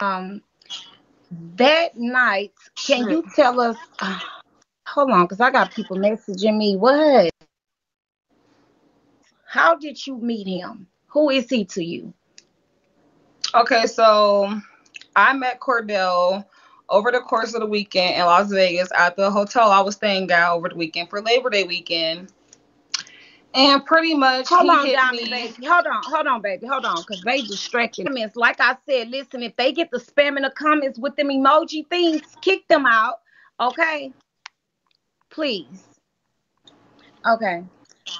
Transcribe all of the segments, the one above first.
Um, that night, can you tell us? Hold on, because I got people messaging me. What? How did you meet him? Who is he to you? Okay, so I met Cordell over the course of the weekend in Las Vegas at the hotel I was staying at over the weekend for Labor Day weekend. And pretty much Hold he on, hit Diamond, me. baby. Hold on, baby. Hold on, because they distracting. Like I said, listen, if they get the spam in the comments with them emoji things, kick them out. Okay? Please. Okay.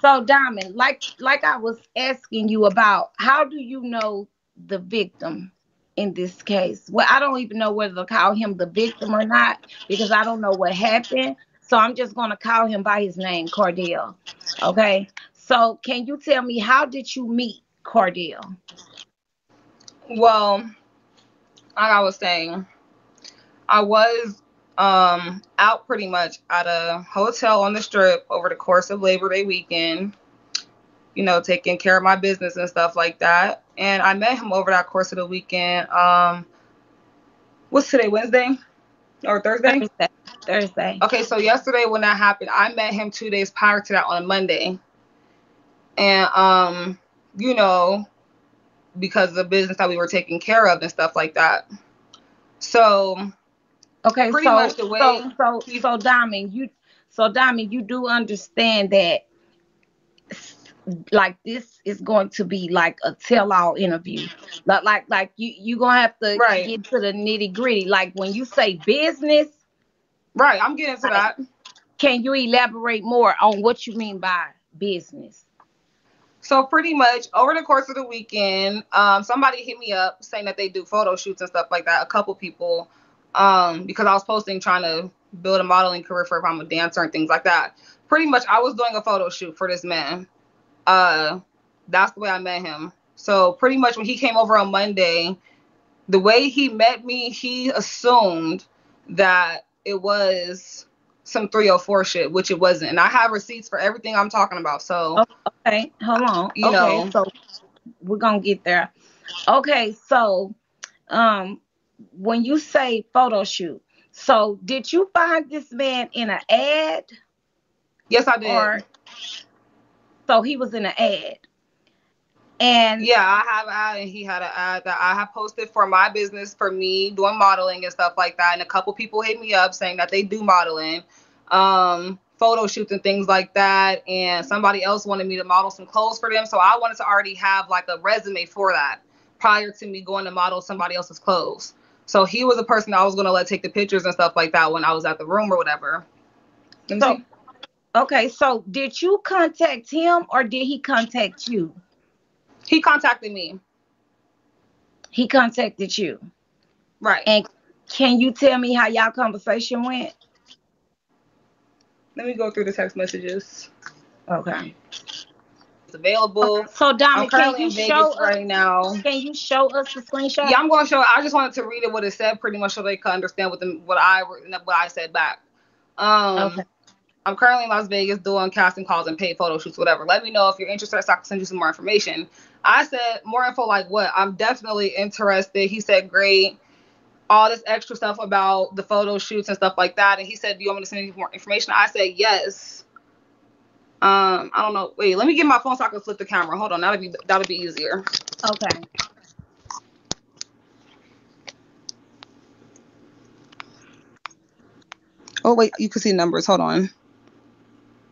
So, Diamond, like I was asking you about, how do you know the victim in this case? Well, I don't even know whether to call him the victim or not because I don't know what happened. So I'm just gonna call him by his name, Cordell. Okay. So can you tell me, how did you meet Cordell? Well, like I was saying, I was out pretty much at a hotel on the strip over the course of Labor Day weekend, taking care of my business and stuff like that. And I met him over that course of the weekend. What's today, Wednesday or Thursday? Thursday. Thursday. Okay, so yesterday when that happened, I met him 2 days prior to that on Monday. And you know, because of the business that we were taking care of and stuff like that. So Okay, pretty much so the way so so he so Diamond, you do understand that, like, this is going to be like a tell-all interview. Like you gonna have to right, get to the nitty-gritty. Like when you say business, right, I'm getting to like, that. can you elaborate more on what you mean by business? So pretty much over the course of the weekend, somebody hit me up saying that they do photo shoots and stuff like that. A couple people, because I was posting trying to build a modeling career for if I'm a dancer and things like that. Pretty much, I was doing a photo shoot for this man. Uh, that's the way I met him. So pretty much when he came over on Monday, the way he met me, he assumed that it was some 304 shit, which it wasn't. And I have receipts for everything I'm talking about. So, Oh, okay, hold on. you Okay, know, so we're gonna get there. Okay, so um, when you say photo shoot, so did you find this man in an ad, yes, I did. or so he was in an ad? And Yeah, I have an ad, and he had an ad that I have posted for my business for me doing modeling and stuff like that. And a couple people hit me up saying that they do modeling, photo shoots and things like that. And somebody else wanted me to model some clothes for them, so I wanted to already have like a resume for that prior to me going to model somebody else's clothes. So he was a person that I was gonna let take the pictures and stuff like that when I was at the room or whatever. Let me so, see. okay, so did you contact him or did he contact you? He contacted me. He contacted you. Right. And can you tell me how y'all conversation went? Let me go through the text messages. Okay. It's available. So I'm Diamond, currently in Vegas right now. can you show us the Yeah, screenshot? I'm going to show. I just wanted to read it what it said, pretty much, so they could understand what I said back. Okay. Um, I'm currently in Las Vegas doing casting calls and paid photo shoots, whatever. Let me know if you're interested, so I can send you some more information. I said more info, like what? I'm definitely interested. He said great. All this extra stuff about the photo shoots and stuff like that. And he said, do you want me to send you more information? I said yes. I don't know. Wait, let me get my phone so I can flip the camera. Hold on, that'll be easier. Okay. Oh wait, you can see numbers. Hold on.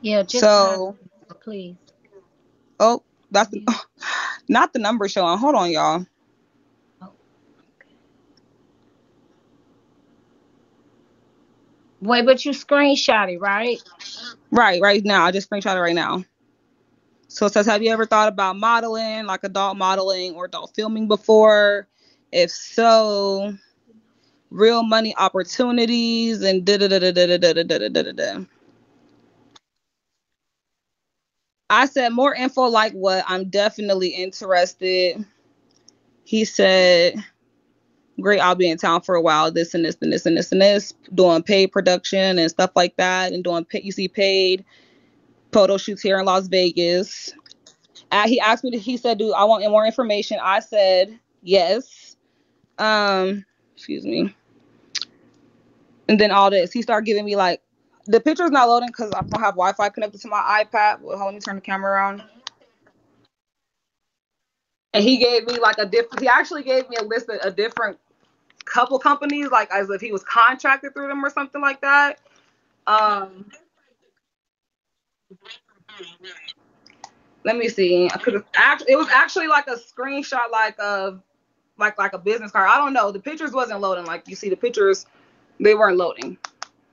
Yeah, just hide, So, please. oh, that's Yeah. not the number showing. Hold on, y'all. Oh, okay. Wait, but you screenshot it, right? Right now. I just screenshot it right now. So it says, have you ever thought about modeling, like adult modeling or adult filming before? If so, real money opportunities and da da da da da da da da da da da. I said more info like what? I'm definitely interested. He said, great, I'll be in town for a while. This and this and this and this and this, doing paid production and stuff like that, and doing you see paid photo shoots here in Las Vegas. He asked me. He said, "Do I want more information?" I said yes. excuse me, and then all this. He started giving me like the picture's not loading because I don't have Wi-Fi connected to my iPad. Well, let me turn the camera around. And he gave me like a different. He actually gave me a list of a different couple companies, like as if he was contracted through them or something like that. Um, Let me see. It was actually like a screenshot, like of like a business card. I don't know. The pictures wasn't loading. Like you see, the pictures they weren't loading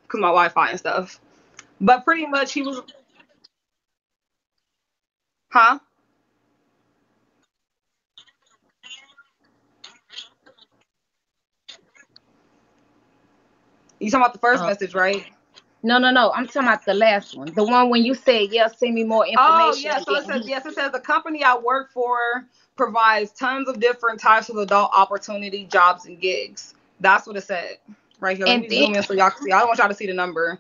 because my Wi-Fi and stuff. But pretty much he was, huh? You talking about the first Oh, message, right? no, no, no. I'm talking about the last one. The one when you said, yeah, send me more Oh information. yeah. And So it then says yes. It says the company I work for provides tons of different types of adult opportunity jobs and gigs. That's what it said right here. Let and me then zoom in so y'all can see. I don't want y'all to see the number,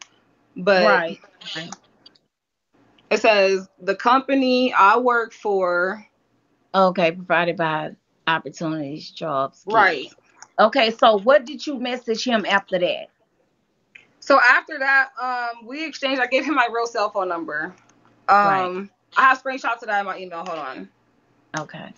but right, right. it says the company I work for. Okay, provided by opportunities, jobs, Right. gigs. Okay, so what did you message him after that? So after that, we exchanged. I gave him my real cell phone number. Right. I have screenshots of that in my email. Hold on. Okay.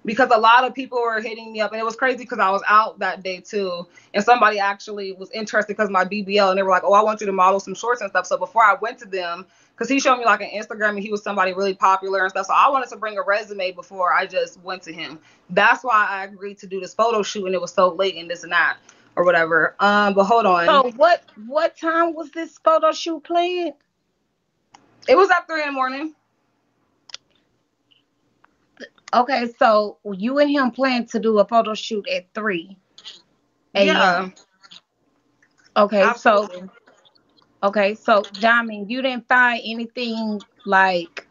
Because a lot of people were hitting me up, and it was crazy because I was out that day too, and somebody actually was interested because of my BBL, and they were like, "Oh, I want you to model some shorts and stuff." So before I went to them, because he showed me like an Instagram, and he was somebody really popular and stuff, so I wanted to bring a resume before I just went to him. That's why I agreed to do this photo shoot, and it was so late and this and that or whatever. But hold on, So what time was this photo shoot planned? it was at 3 in the morning. Okay, so you and him plan to do a photo shoot at 3 a.m. Yeah, Okay, so absolutely. Diamond, you didn't find anything like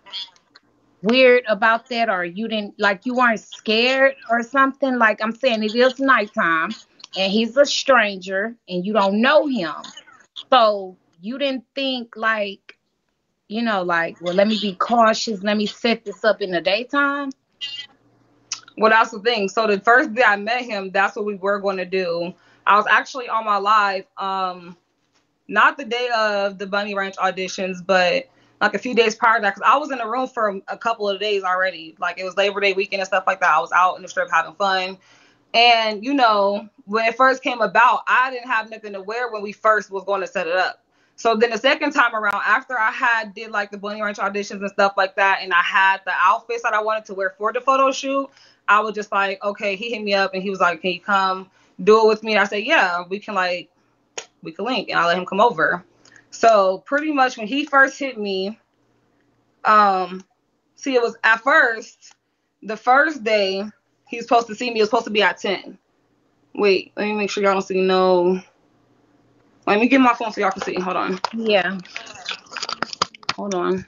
weird about that, or you didn't like you weren't scared or something? Like I'm saying, it is nighttime and he's a stranger and you don't know him. So you didn't think like, like, well, let me be cautious, let me set this up in the daytime. Well, that's the thing. So the first day I met him, that's what we were going to do. I was actually on my live, not the day of the Bunny Ranch auditions, but like a few days prior to that, because I was in the room for a couple of days already. Like it was Labor Day weekend and stuff like that. I was out in the strip having fun. And when it first came about, I didn't have nothing to wear when we first was going to set it up. So then the second time around, after I had did like the Bunny Ranch auditions and stuff like that, and I had the outfits that I wanted to wear for the photo shoot, I was just like, okay, he hit me up and he was like, can you come do it with me? And I said, yeah, we can link, and I let him come over. So pretty much when he first hit me, um, see, it was at first the first day he was supposed to see me. It was supposed to be at 10. Wait, let me make sure y'all don't see no. Let me get my phone so y'all can see. Hold on. Yeah. Hold on.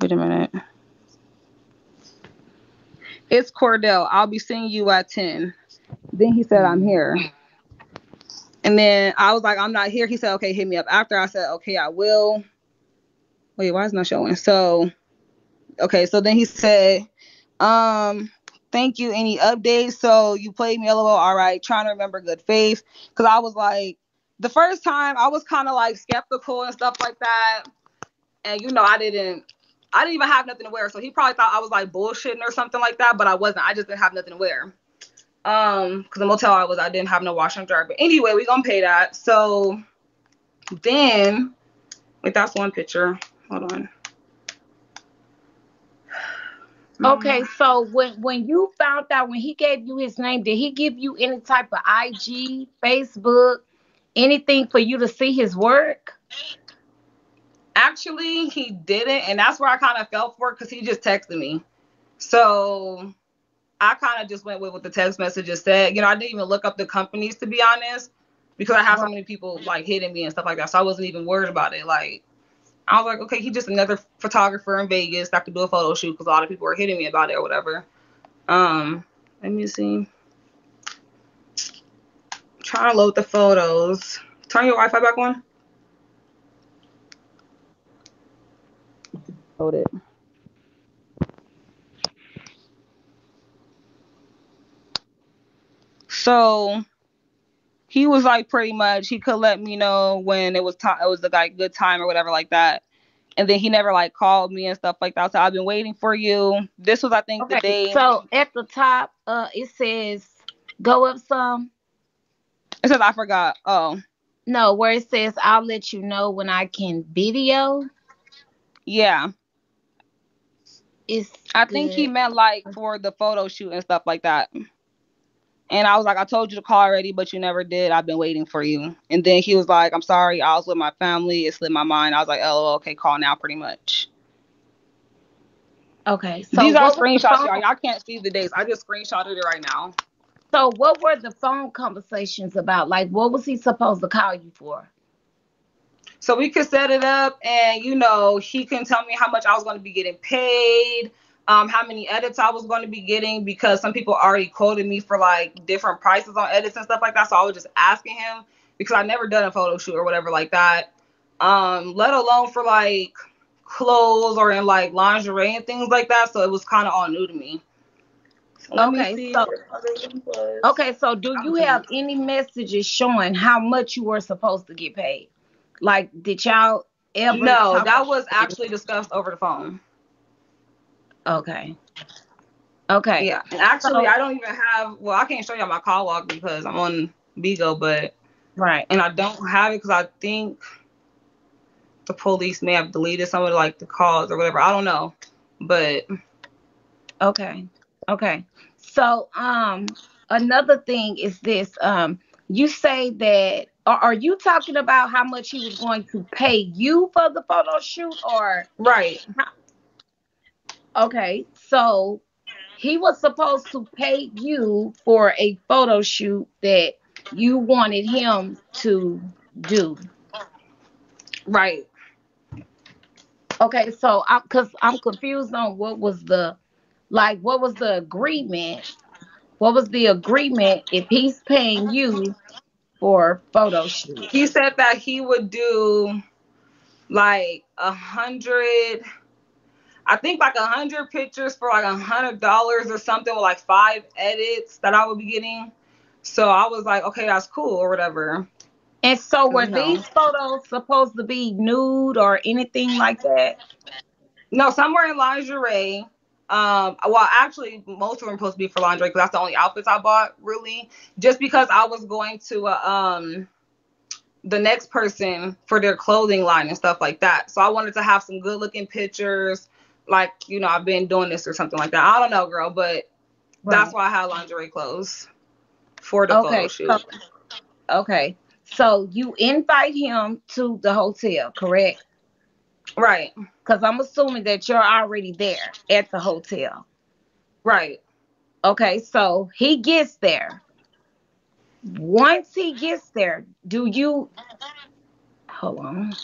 Wait a minute. It's Cordell. I'll be seeing you at 10. Then he said, I'm here. And then I was like, I'm not here. He said, okay, hit me up after. I said, okay, I will. Wait, why is it not showing? So, okay. So then he said, thank you. Any updates? So you played me, lol. All right. Trying to remember good faith. Cause I was like, the first time I was kind of like skeptical and stuff like that. And I didn't even have nothing to wear. So he probably thought I was like bullshitting or something like that, but I wasn't. I just didn't have nothing to wear. Because the motel I didn't have no washer and dryer. But anyway, we gonna pay that. So then, wait, that's one picture. Hold on. Okay, so when you found out when he gave you his name, did he give you any type of IG, Facebook, anything for you to see his work? Actually, he didn't, and that's where I kind of fell for it because he just texted me. So I kind of just went with what the text messages said. I didn't even look up the companies to be honest, because I have so Right. many people like hitting me and stuff like that. So I wasn't even worried about it. Like I was like, okay, he's just another photographer in Vegas that could do a photo shoot because a lot of people were hitting me about it or whatever. Let me see. Trying to load the photos. Turn your Wi-Fi back on. Load it. So he was like, pretty much, he could let me know when it was time, it was the like good time or whatever like that. And then he never like called me and stuff like that. So I've been waiting for you. This was, I think, the Okay, day. so at the top, it says go up some. It says I forgot. Oh, No, where it says I'll let you know when I can video. yeah. It's I think he good. meant like for the photo shoot and stuff like that. And I was like, I told you to call already, but you never did. I've been waiting for you. And then he was like, I'm sorry. I was with my family. It slipped my mind. I was like, oh, okay, call now, pretty much. Okay, so These are what was the screenshots, phone? y'all. Y'all can't see the dates. I just screenshotted it right now. So what were the phone conversations about? Like, what was he supposed to call you for? So we could set it up, and he can tell me how much I was going to be getting paid, how many edits I was going to be getting, because some people already quoted me for like different prices on edits and stuff like that. So I was just asking him because I never done a photo shoot or whatever like that. Let alone for like clothes or in like lingerie and things like that. So it was kind of all new to me. So let me Okay, see so what other link was. okay, so do you have any messages showing how much you were supposed to get paid? Like, did y'all ever No, talk that about was this? actually discussed over the phone. Okay. Okay. Yeah, and actually, So I don't even have. Well, I can't show y'all my call log because I'm on BIGO, right. and I don't have it because I think the police may have deleted some of like the calls or whatever. I don't know, but Okay. Okay. So another thing is this. You say that are you talking about how much he was going to pay you for the photo shoot or right, okay, so he was supposed to pay you for a photo shoot that you wanted him to do. right. Okay, so I'm cuz I'm confused on what was the agreement? What was the agreement if he's paying you for photo shoot? He said that he would do like 100. I think like 100 pictures for like $100 or something with like 5 edits that I would be getting. So I was like, okay, that's cool or whatever. And so Cause were these photos supposed to be nude or anything like that? no, somewhere in lingerie. Well, actually, most of them are supposed to be for lingerie because that's the only outfits I bought, really. Just because I was going to the next person for their clothing line and stuff like that. So I wanted to have some good looking pictures, like I've been doing this or something like that. I don't know, girl, but that's Right. why I had lingerie clothes for the photo Okay. So shoot. okay. So you invite him to the hotel, correct? Right, Because I'm assuming that you're already there at the hotel. right. Okay, so he gets there. Once he gets there, do you hold on?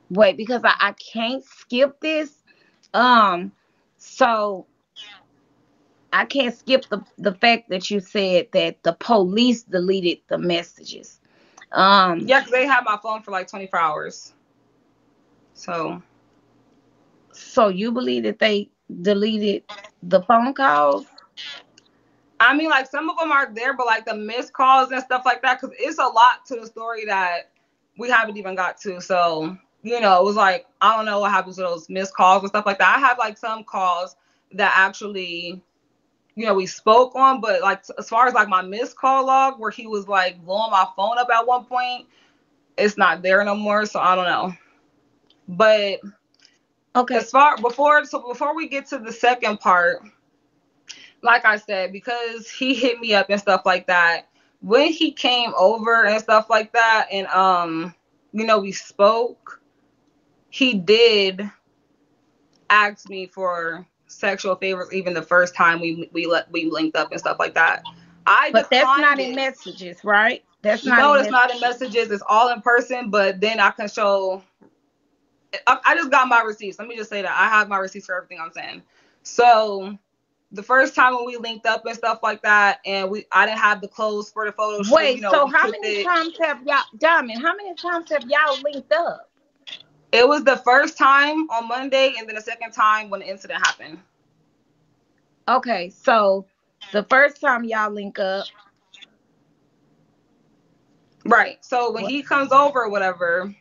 Wait, because I can't skip this. Um, so I can't skip the fact that you said that the police deleted the messages. Um, Yeah, because they had my phone for like 24 hours. So so you believe that they deleted the phone calls? I mean, like some of them are there, but like the missed calls and stuff like that, because it's a lot to the story that we haven't even got to. So, it was like, I don't know what happens to those missed calls and stuff like that. I have like some calls that actually, we spoke on, but like as far as like my missed call log where he was like blowing my phone up at one point, it's not there no more. So I don't know. But Okay, before we get to the second part, like I said, because he hit me up and stuff like that, when he came over and stuff like that, and we spoke, he did ask me for sexual favors even the first time we linked up and stuff like that. I but that's declined not in it. messages, right? That's not No, in it's messages. not in messages. It's all in person. But then I can show. I just got my receipts. Let me just say that I have my receipts for everything I'm saying. So the first time when we linked up and stuff like that, and I didn't have the clothes for the photo shoot. Wait, so We how picked many it. times have y'all, Diamond? How many times have y'all linked up? It was the first time on Monday, and then the second time when the incident happened. Okay, so The first time y'all link up, Right. So when what? he comes over or whatever,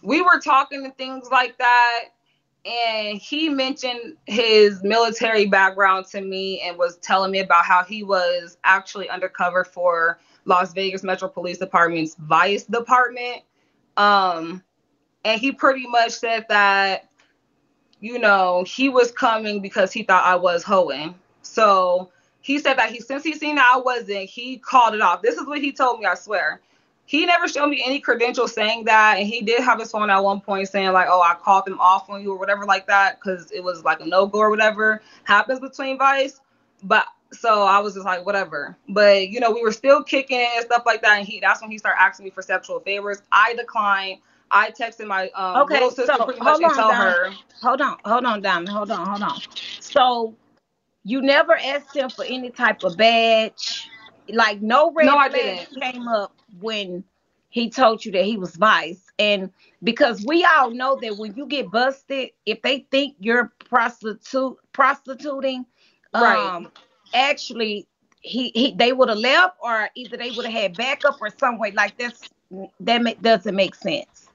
we were talking and things like that, and he mentioned his military background to me and was telling me about how he was actually undercover for Las Vegas Metro Police Department's Vice Department. Um, and he pretty much said that, he was coming because he thought I was hoeing. So he said that since he seen that I wasn't, he called it off. This is what he told me, I swear. He never showed me any credentials saying that, and he did have his phone at one point saying like, "Oh, I called them off on you" or whatever like that, because it was like a no go or whatever happens between Vice. But so I was just like, whatever. But we were still kicking it and stuff like that, and that's when he started asking me for sexual favors. I declined. I texted my little Okay, sister so pretty much and tell her. hold on, Diamond, hold on. So you never asked him for any type of badge, like no No, red I flags didn't. came up when he told you that he was Vice, and because we all know that when you get busted, if they think you're prostituting, Right. um, actually they would have left, or either they would have had backup or some way. Like doesn't make sense.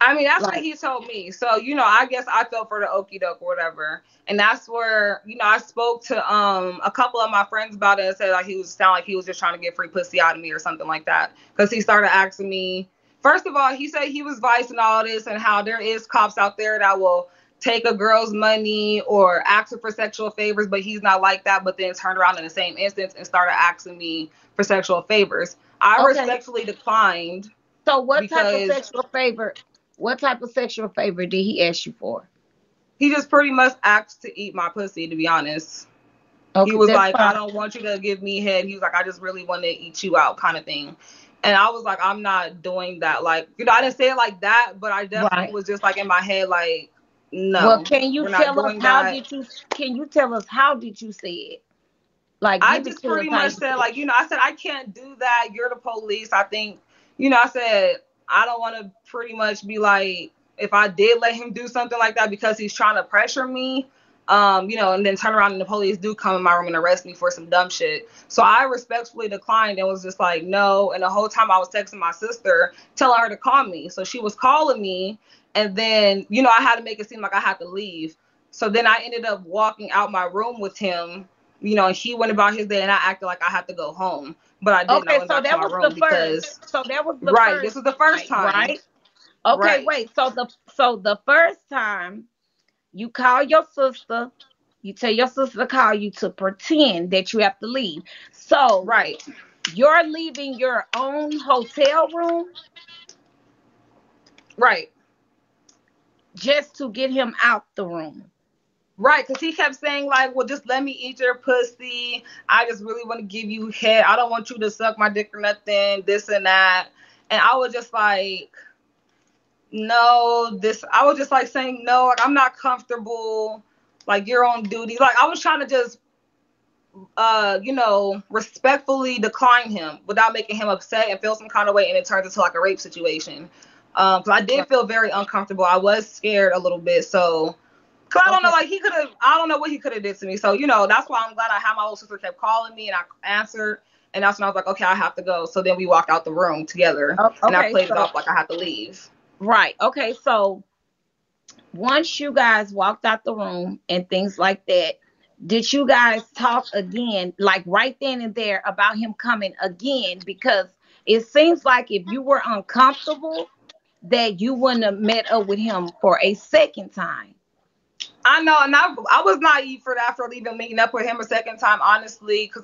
I mean, that's what Like, he told me. So, I guess I fell for the okie doke or whatever. And that's where, I spoke to a couple of my friends about it and said like he was sound like he was just trying to get free pussy out of me or something like that. Because he started asking me, first of all, he said he was Vice and all this, and how there is cops out there that will take a girl's money or ask her for sexual favors, but he's not like that, but then turned around in the same instance and started asking me for sexual favors. I okay, respectfully declined so because what type of sexual favor did he ask you for? he just pretty much asked to eat my pussy, to be honest. He Okay, was that's like, I fine. don't want you to give me head. He was like, I just really want to eat you out, kind of thing. And I was like, I'm not doing that. Like, I didn't say it like that, but I definitely Right. was just like in my head, like, Well, no, can you we're not tell us doing how that. did you can you tell us how did you say it? Like I give it just to us pretty how much you said, said like, it. I said, I can't do that. You're the police. I think, I said, I don't want to pretty much be like, if I did let him do something like that because he's trying to pressure me, and then turn around and the police do come in my room and arrest me for some dumb shit. So I respectfully declined and was just like, no. And the whole time I was texting my sister, telling her to call me. So she was calling me. And then, I had to make it seem like I had to leave. So then I ended up walking out my room with him, and he went about his day and I acted like I had to go home. But I didn't. I Okay, went back to my room because, that was the right, this first was the first night, time. right? Okay, Right, wait. So the first time you call your sister, you tell your sister to call you to pretend that you have to leave. So right, you're leaving your own hotel room right. just to get him out the room. Right, because he kept saying, like, well, just let me eat your pussy. I just really want to give you head. I don't want you to suck my dick or nothing, this and that. And I was just like, no, I was just like saying, no, like, I'm not comfortable. Like, you're on duty. Like, I was trying to just, respectfully decline him without making him upset and feel some kind of way. And it turns into like a rape situation. Because I did Right. feel very uncomfortable. I was scared a little bit. So, cause I don't know, Okay. like I don't know what he could have did to me. So, that's why I'm glad I had my little sister kept calling me and I answered. And that's when I was like, okay, I have to go. So then we walked out the room together and I Okay. played it So off like I had to leave. right. Okay. So once you guys walked out the room and things like that, did you guys talk again, like right then and there, about him coming again? Because it seems like if you were uncomfortable, that you wouldn't have met up with him for a second time. I know, and I was naive for that, for even meeting up with him a second time, honestly, because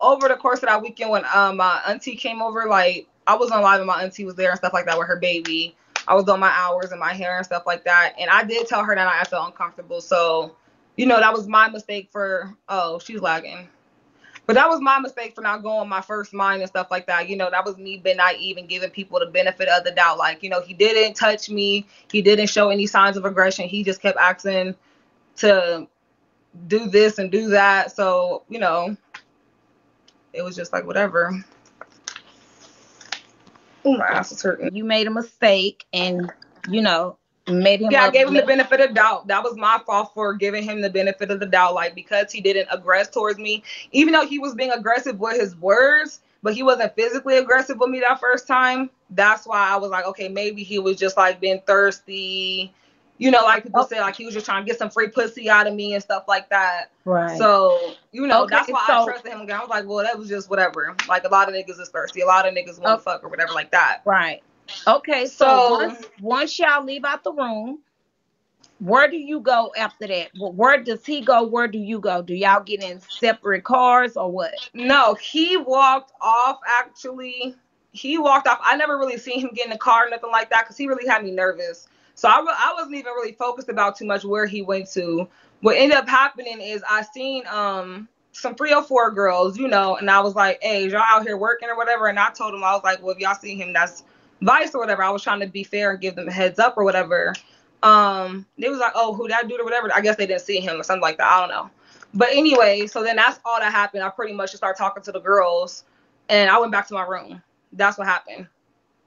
over the course of that weekend when my auntie came over, like I was on live and my auntie was there and stuff like that with her baby. I was on my hours and my hair and stuff like that, and I did tell her that I felt uncomfortable. So, that was my mistake for. Oh, she's lagging. But that was my mistake for not going my first mind and stuff like that. That was me being naive and giving people the benefit of the doubt. Like, he didn't touch me. He didn't show any signs of aggression. He just kept asking to do this and do that. So, it was just like, whatever. Ooh, my ass is hurting. You made a mistake, and you know Made him Yeah, I up. gave him the benefit of doubt. That was my fault for giving him the benefit of the doubt. Like, because he didn't aggress towards me, even though he was being aggressive with his words, but he wasn't physically aggressive with me that first time. That's why I was like, okay, maybe he was just like being thirsty. You know, like people say, like he was just trying to get some free pussy out of me and stuff like that. Right. So, you know, that's Okay, why I so trusted him again. I was like, well, that was just whatever. Like, a lot of niggas is thirsty. A lot of niggas want to fuck or whatever like that. right. Okay, so So, once y'all leave out the room, where do you go after that? Well, where does he go? Where do you go? Do y'all get in separate cars or what? no, he walked off actually. He walked off. I never really seen him get in the car or nothing like that because he really had me nervous. So I wasn't even really focused about too much where he went to. What ended up happening is I seen some 304 girls, you know, and I was like, hey, y'all out here working or whatever. And I told him, I was like, well, if y'all see him, that's Vice or whatever. I was trying to be fair and give them a heads up or whatever. They was like, oh, who that dude or whatever. I guess they didn't see him or something like that. I don't know. But anyway, so then that's all that happened. I pretty much just started talking to the girls, and I went back to my room. That's what happened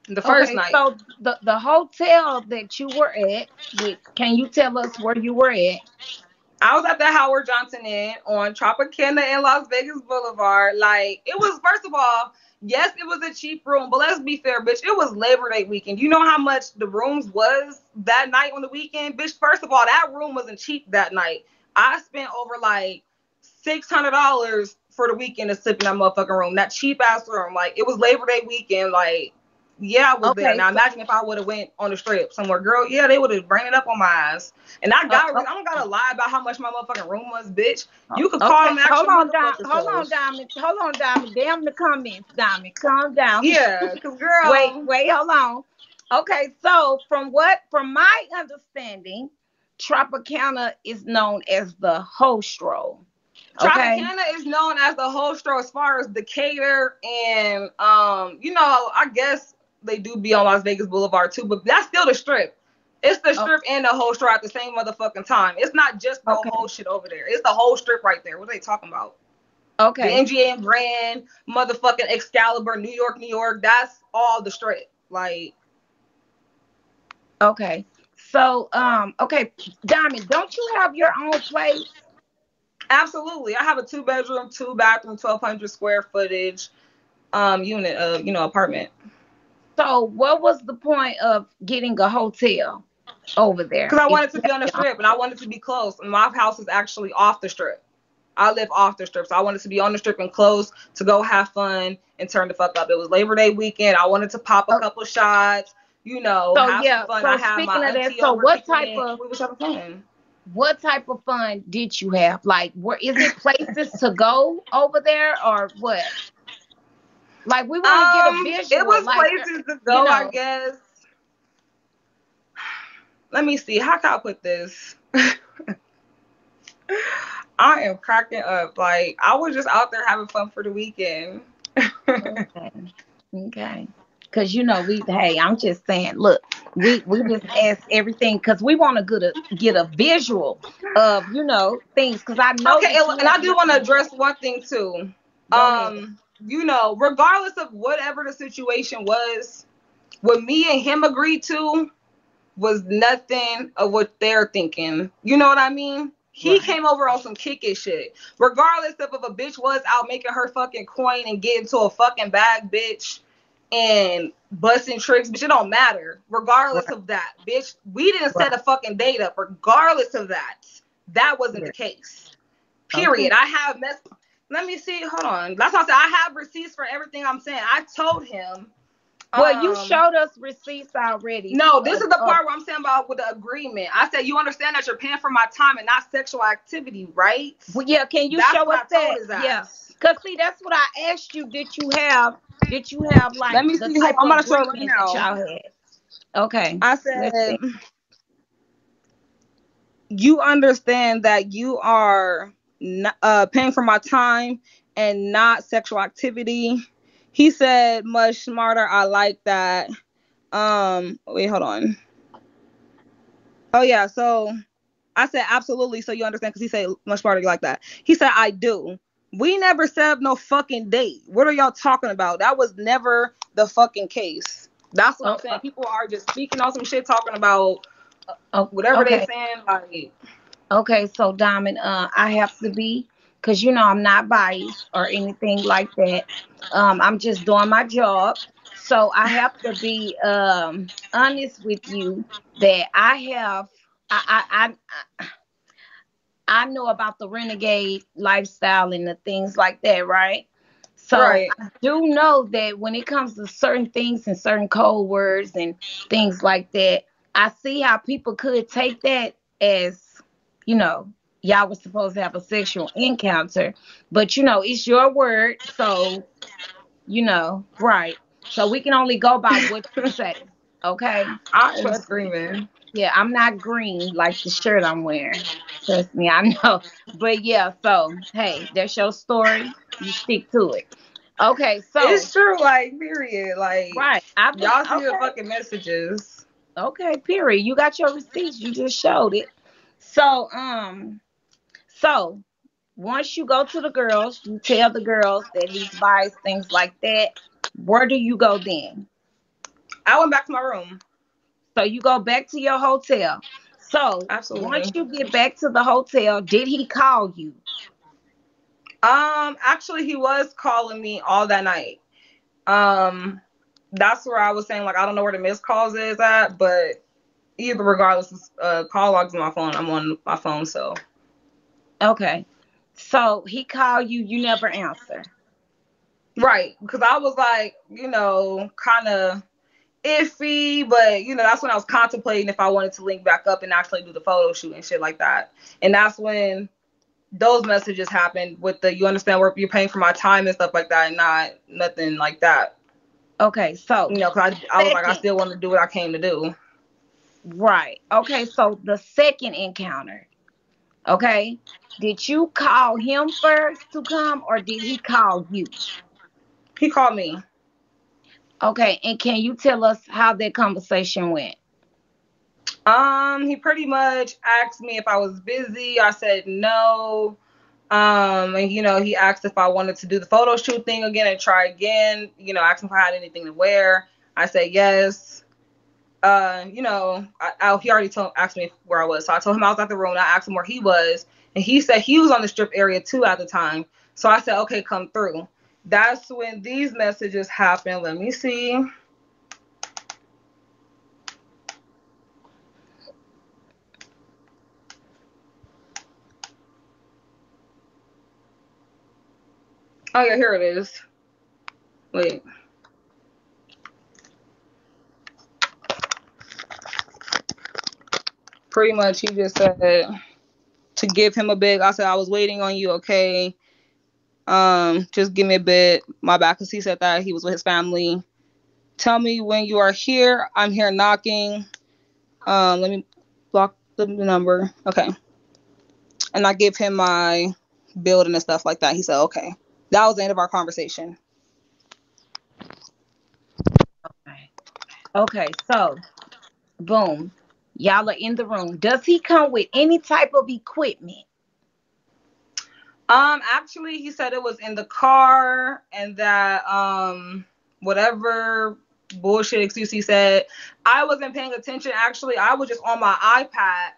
the first Okay, night. so the hotel that you were at, which can you tell us where you were at? I was at the Howard Johnson Inn on Tropicana in Las Vegas Boulevard. Like, it was, first of all, yes, it was a cheap room, but let's be fair, bitch. It was Labor Day weekend. You know how much the rooms was that night on the weekend? Bitch, first of all, that room wasn't cheap that night. I spent over like $600 for the weekend to sleep in that motherfucking room. That cheap ass room. Like, it was Labor Day weekend. Like, yeah, I was there. Okay, Now so imagine if I would have went on the strip somewhere, girl. Yeah, they would have ran it up on my ass. And I uh, got, uh, I don't gotta lie about how much my motherfucking room was, bitch. You could call okay, them actual motherfucking selves. Hold on, Diamond. Damn the comments, Diamond. Calm down. Yeah, cause Wait, girl, wait, hold on. Okay, so from my understanding, Tropicana is known as the hostro. Okay. Tropicana is known as the hostro as far as Decatur and you know, I guess they do be on Las Vegas Boulevard too, but that's still the strip. It's the Oh, strip and the whole strip at the same motherfucking time. It's not just the okay. whole shit over there. It's the whole strip right there. What are they talking about? The Okay. NGA brand, motherfucking Excalibur, New York, New York. That's all the strip. Like, Okay. So, okay, Diamond, don't you have your own place? absolutely. I have a 2 bedroom, 2 bathroom, 1,200 square footage unit, you know, apartment. So, what was the point of getting a hotel over there Because I if wanted to you be have on the your own strip and I place? wanted to be close. And my house is actually off the strip. I live off the strip. So I wanted to be on the strip and close to go have fun and turn the fuck up. It was Labor Day weekend. I wanted to pop a Oh, couple shots, you know, so have some yeah. fun. I So had my speaking of that, auntie so over kicking it. We was having fun. what type of fun did you have? Like, where is it places to go over there or what? Like, we want to get a It visual. was Like, places to you go, I know, guess. Let me see. How can I put this? I am cracking up. Like, I was just out there having fun for the weekend. okay, okay. Cause we hey, I'm just saying, look, we just ask everything because we want to get a visual of things. Cause I know Okay, that you and have I do your want to own place. address one thing too. Go ahead. You know, regardless of whatever the situation was, what me and him agreed to was nothing of what they're thinking. You know what I mean? He Right. came over on some kickish shit. Regardless of if a bitch was out making her fucking coin and getting to a fucking bag, bitch, and busting tricks, bitch, it don't matter. Regardless Right. of that, bitch, we didn't Right. set a fucking date up. Regardless of that, that wasn't the Yeah. case. Okay. Period. I have Let me see. Hold on. That's what I said. I have receipts for everything I'm saying. I told him. Well, you Um. showed us receipts already. No, this is the Of part where I'm saying about with the agreement. I said you understand that you're paying for my time and not sexual activity, right? well, yeah. Can you That's show what us I told that? his Yeah. ass. Cause see, that's what I asked you. Did you have like Let me the see. Hold type on. I'm of gonna show it right agreement that now. y'all had? Okay. I Let's said see. you understand that you are paying for my time and not sexual activity. He said much smarter. I like that. Wait, hold on. Oh yeah, so I said absolutely, so you understand, because he said much smarter like that. He said I do. We never set up no fucking date. What are y'all talking about? That was never the fucking case. That's what I'm Oh, saying. People are just speaking on some shit, talking about Oh, Whatever they okay. saying, like, Okay, so Diamond, I have to be, because I'm not biased or anything like that. I'm just doing my job. So I have to be honest with you that I know about the renegade lifestyle and the things like that, right? So right. I do know that when it comes to certain things and certain code words and things like that, I see how people could take that as, you know, y'all was supposed to have a sexual encounter, but it's your word, so right. So we can only go by what you say, okay? I am Trust me. screaming. Yeah, I'm not green like the shirt I'm wearing. Trust me, I know. But yeah, so hey, that's your story. You stick to it. Okay, so It's true, like, period. Like, right. I believe y'all see the okay. fucking messages. Okay, period. You got your receipts. You just showed it. So, so once you go to the girls, you tell the girls that he's biased, things like that. Where do you go then? I went back to my room. So you go back to your hotel. So once Absolutely. you get back to the hotel, did he call you? Actually, he was calling me all that night. Um, that's where I was saying, like, I don't know where the missed calls is at, but either regardless, call logs on my phone. I'm on my phone, so Okay. So he called you, you never answer. right, because I was like, kind of iffy, but that's when I was contemplating if I wanted to link back up and actually do the photo shoot and shit like that. And that's when those messages happened with the you understand where you're paying for my time and stuff like that, and not nothing like that. Okay, so Because I was like, I second, still want to do what I came to do. right. Okay, so the second encounter, okay, did you call him first to come or did he call you? He called me. Okay, and can you tell us how that conversation went? He pretty much asked me if I was busy. I said no. And he asked if I wanted to do the photo shoot thing again and try again. Asked if I had anything to wear. I said yes. He already asked me where I was, so I told him I was at the room. And I asked him where he was, and he said he was on the strip area too at the time. So I said, okay, come through. That's when these messages happened. Let me see. Oh yeah, here it is. Wait. Pretty much, he just said to give him a big. I said I was waiting on you. Okay. Just give me a bit. My back, because he said that he was with his family. Tell me when you are here. I'm here knocking. Let me block the number. Okay. And I give him my building and stuff like that. He said, okay. That was the end of our conversation. Okay. Okay, so boom. Y'all are in the room. Does he come with any type of equipment? Actually, he said it was in the car and that, whatever bullshit excuse he said, I wasn't paying attention. Actually, I was just on my iPad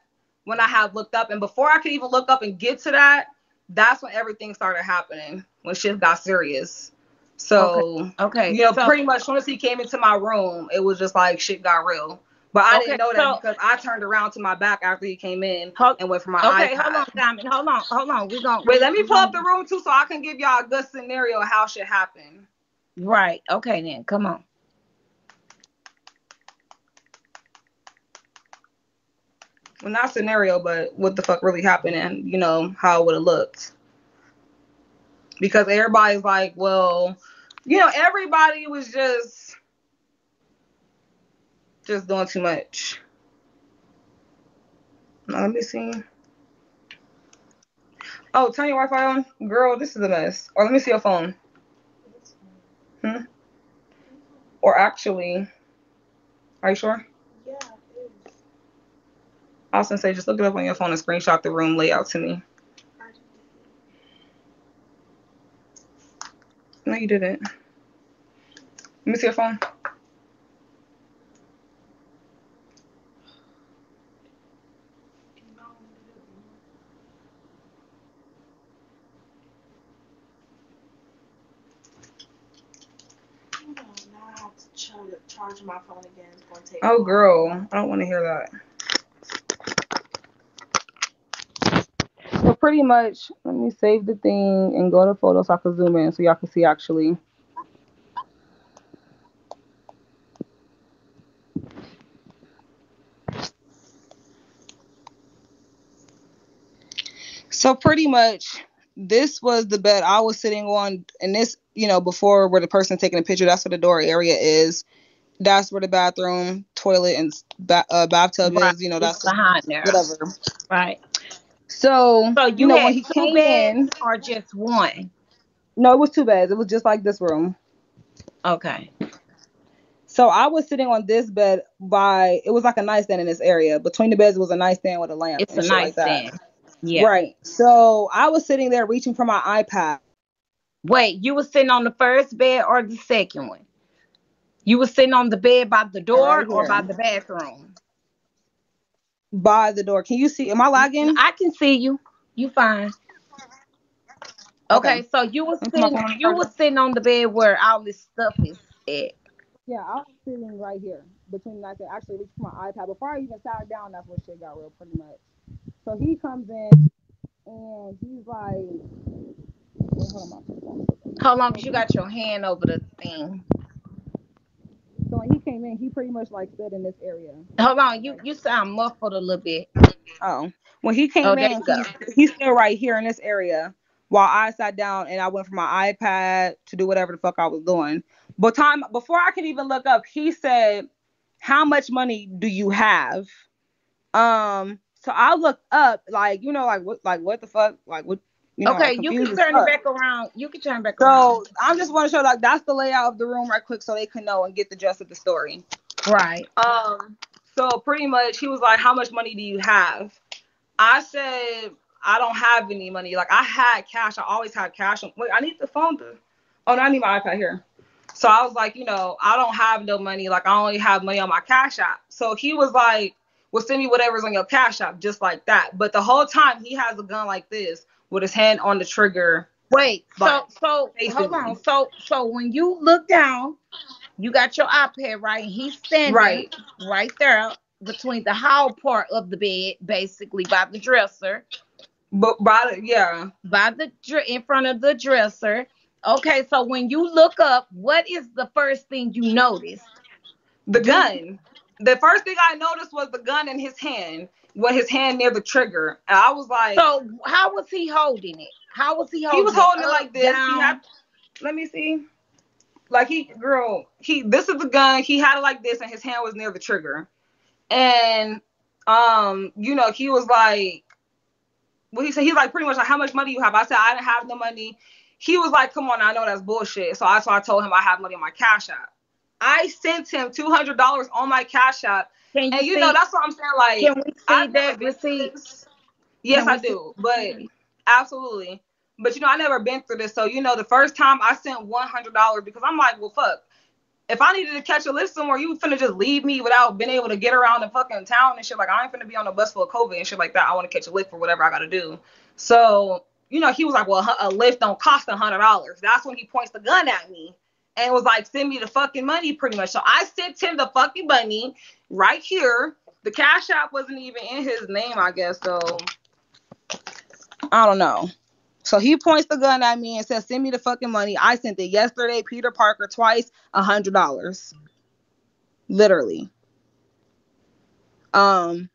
when I had looked up. And before I could even look up and get to that, that's when everything started happening, when shit got serious. Okay. So, Okay. So pretty much as soon as he came into my room, it was just like shit got real. But I didn't okay. know that So because I turned around to my back after he came in hold, and went for my okay, hold on, iPad. Diamond. Hold on. We're gonna Wait, let me we're pull up gonna the room too so I can give y'all a good scenario of how shit happened. right. Okay then. Come on. Well, not scenario, but what the fuck really happened and, how it would have looked. Because everybody's like, well, everybody was just doing too much. Now, let me see. Oh, turn your Wi-Fi on. Girl, this is a mess. Or let me see your phone. Hmm? Or actually, are you sure? I was gonna say, just look it up on your phone and screenshot the room layout to me. No, you didn't. Let me see your phone. charging my phone again. It's going to take. Oh, girl, I don't want to hear that. So pretty much, let me save the thing and go to photos so I can zoom in so y'all can see actually. So pretty much, this was the bed I was sitting on, and this, before where the person taking a picture, that's where the door area is. That's where the bathroom, toilet, and bathtub Right. is. It's That's behind there. whatever. Right. So, So you when had he two came beds in, or just one? no, it was 2 beds. It was just like this room. Okay. So I was sitting on this bed it was like a nightstand in this area. Between the beds was a nightstand with a lamp It's a and shit like that. nightstand. Yeah. Right. So I was sitting there reaching for my iPad. Wait, you were sitting on the first bed or the second one? You were sitting on the bed by the door Right or by here the bathroom? by the door. Can you see? Am I lagging? I can see you. You fine. Okay. Okay, so you were Let me put my sitting phone on the you were charger. sitting on the bed where all this stuff is at. Yeah, I was sitting right here between the nightstand. Actually, reached for my iPad. Before I even sat down, that's where shit got real pretty much. So he comes in and he's like, wait, hold on, my phone. How long as you got your hand over the thing? So when he came in, he pretty much like stood in this area. Hold on, you sound muffled a little bit. Oh, when he Oh, came there in, you go. he's still right here in this area while I sat down and I went for my iPad to do whatever the fuck I was doing. But time before I could even look up, he said, "How much money do you have?" So I looked up, like what the fuck, like what, Okay, you confused can as turn it fuck. back around. You can turn it back around. So I just want to show like that's the layout of the room right quick so they can know and get the gist of the story. Right. So pretty much he was like, "How much money do you have?" I said, "I don't have any money. Like I had cash. I always had cash. Wait, I need the phone to. Oh, no, I need my iPad here." So I was like, I don't have no money. Like I only have money on my Cash App. So he was like, "Well, send me whatever's on your Cash App," just like that. But the whole time he has a gun like this with his hand on the trigger, Wait, like so facing hold on. me. So when you look down, you got your iPad right, and he's standing Right. right there between the hall part of the bed, basically by the dresser, But yeah, in front of the dresser. Okay, so when you look up, what is the first thing you noticed? the Do you, gun. The first thing I noticed was the gun in his hand, with his hand near the trigger. And I was like, so how was he holding it? How was he he was holding it? holding it Up, like this. He had, down? let me see. Like this is the gun. He had it like this, and his hand was near the trigger. And he was like, well, he said he's like pretty much like, "How much money you have?" I said I didn't have no money. He was like, "Come on, I know that's bullshit." So I told him I have money on my Cash App. I sent him $200 on my Cash App, Can you and see? that's what I'm saying. Like Can we see I've never that been through receipt? this. Yes, Can I we see? do, but absolutely. But I never been through this. So the first time I sent $100 because I'm like, well, fuck. If I needed to catch a lift somewhere, you finna just leave me without being able to get around the fucking town and shit. Like I ain't finna be on a bus full of COVID and shit like that. I want to catch a lift for whatever I gotta do. So he was like, well, a lift don't cost $100. That's when he points the gun at me and was like, send me the fucking money, pretty much. So I sent him the fucking money right here. The Cash App wasn't even in his name, I guess. So I don't know. So he points the gun at me and says, "Send me the fucking money." I sent it yesterday, Peter Parker twice, $100, literally. Um,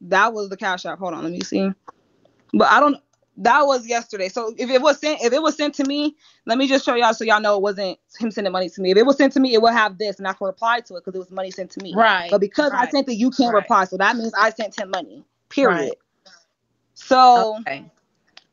that was the Cash App. Hold on, let me see. But I don't. That was yesterday. So if it was sent to me, let me just show y'all so y'all know it wasn't him sending money to me. If it was sent to me, it would have this, and I can reply to it because it was money sent to me. Right. But because I Right. sent it, you can't Right. reply. So that means I sent him money. Right. Period. So Okay.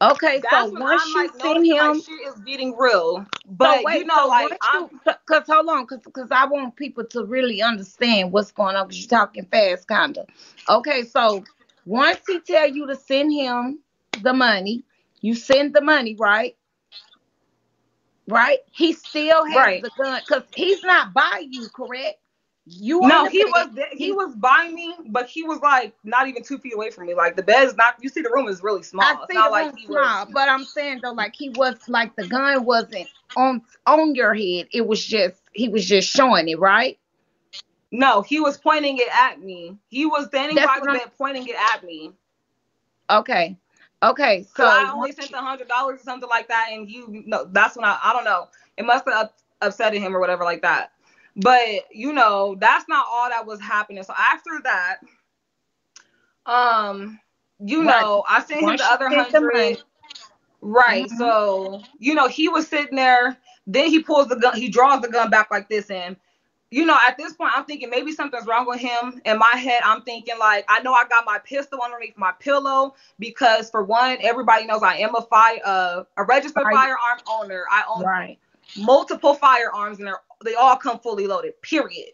Okay. So that's when once I'm you like send noticing like him, shit is getting real. so But wait. So like once cause hold on, cause I want people to really understand what's going on. Cause you're talking fast, kinda. Okay. So once he tell you to send him the money, you send the money, right? Right. He still has right. the gun, cause he's not by you, correct? You on No, the bed. he was by me, but he was like not even 2 feet away from me. Like the bed's not. You see, the room is really I small. It's see not the like room he was. small, but I'm saying though, like he was, like the gun wasn't on your head. It was just he was just showing it, right? No, he was pointing it at me. He was standing That's by what the I'm. bed pointing it at me. Okay. Okay. Cause So I only sent $100 or something like that, and you know that's when I don't know. It must have upsetted him or whatever like that. But that's not all that was happening. So after that, um, right. I sent him the Once you other sent the 100. money. Right. Hmm. So he was sitting there. Then he pulls the gun. He draws the gun back like this, and at this point, I'm thinking maybe something's wrong with him. In my head, I'm thinking like, I know I got my pistol underneath my pillow because, for one, everybody knows I am a registered Right. firearm owner. I own Right. multiple firearms, and they all come fully loaded. Period.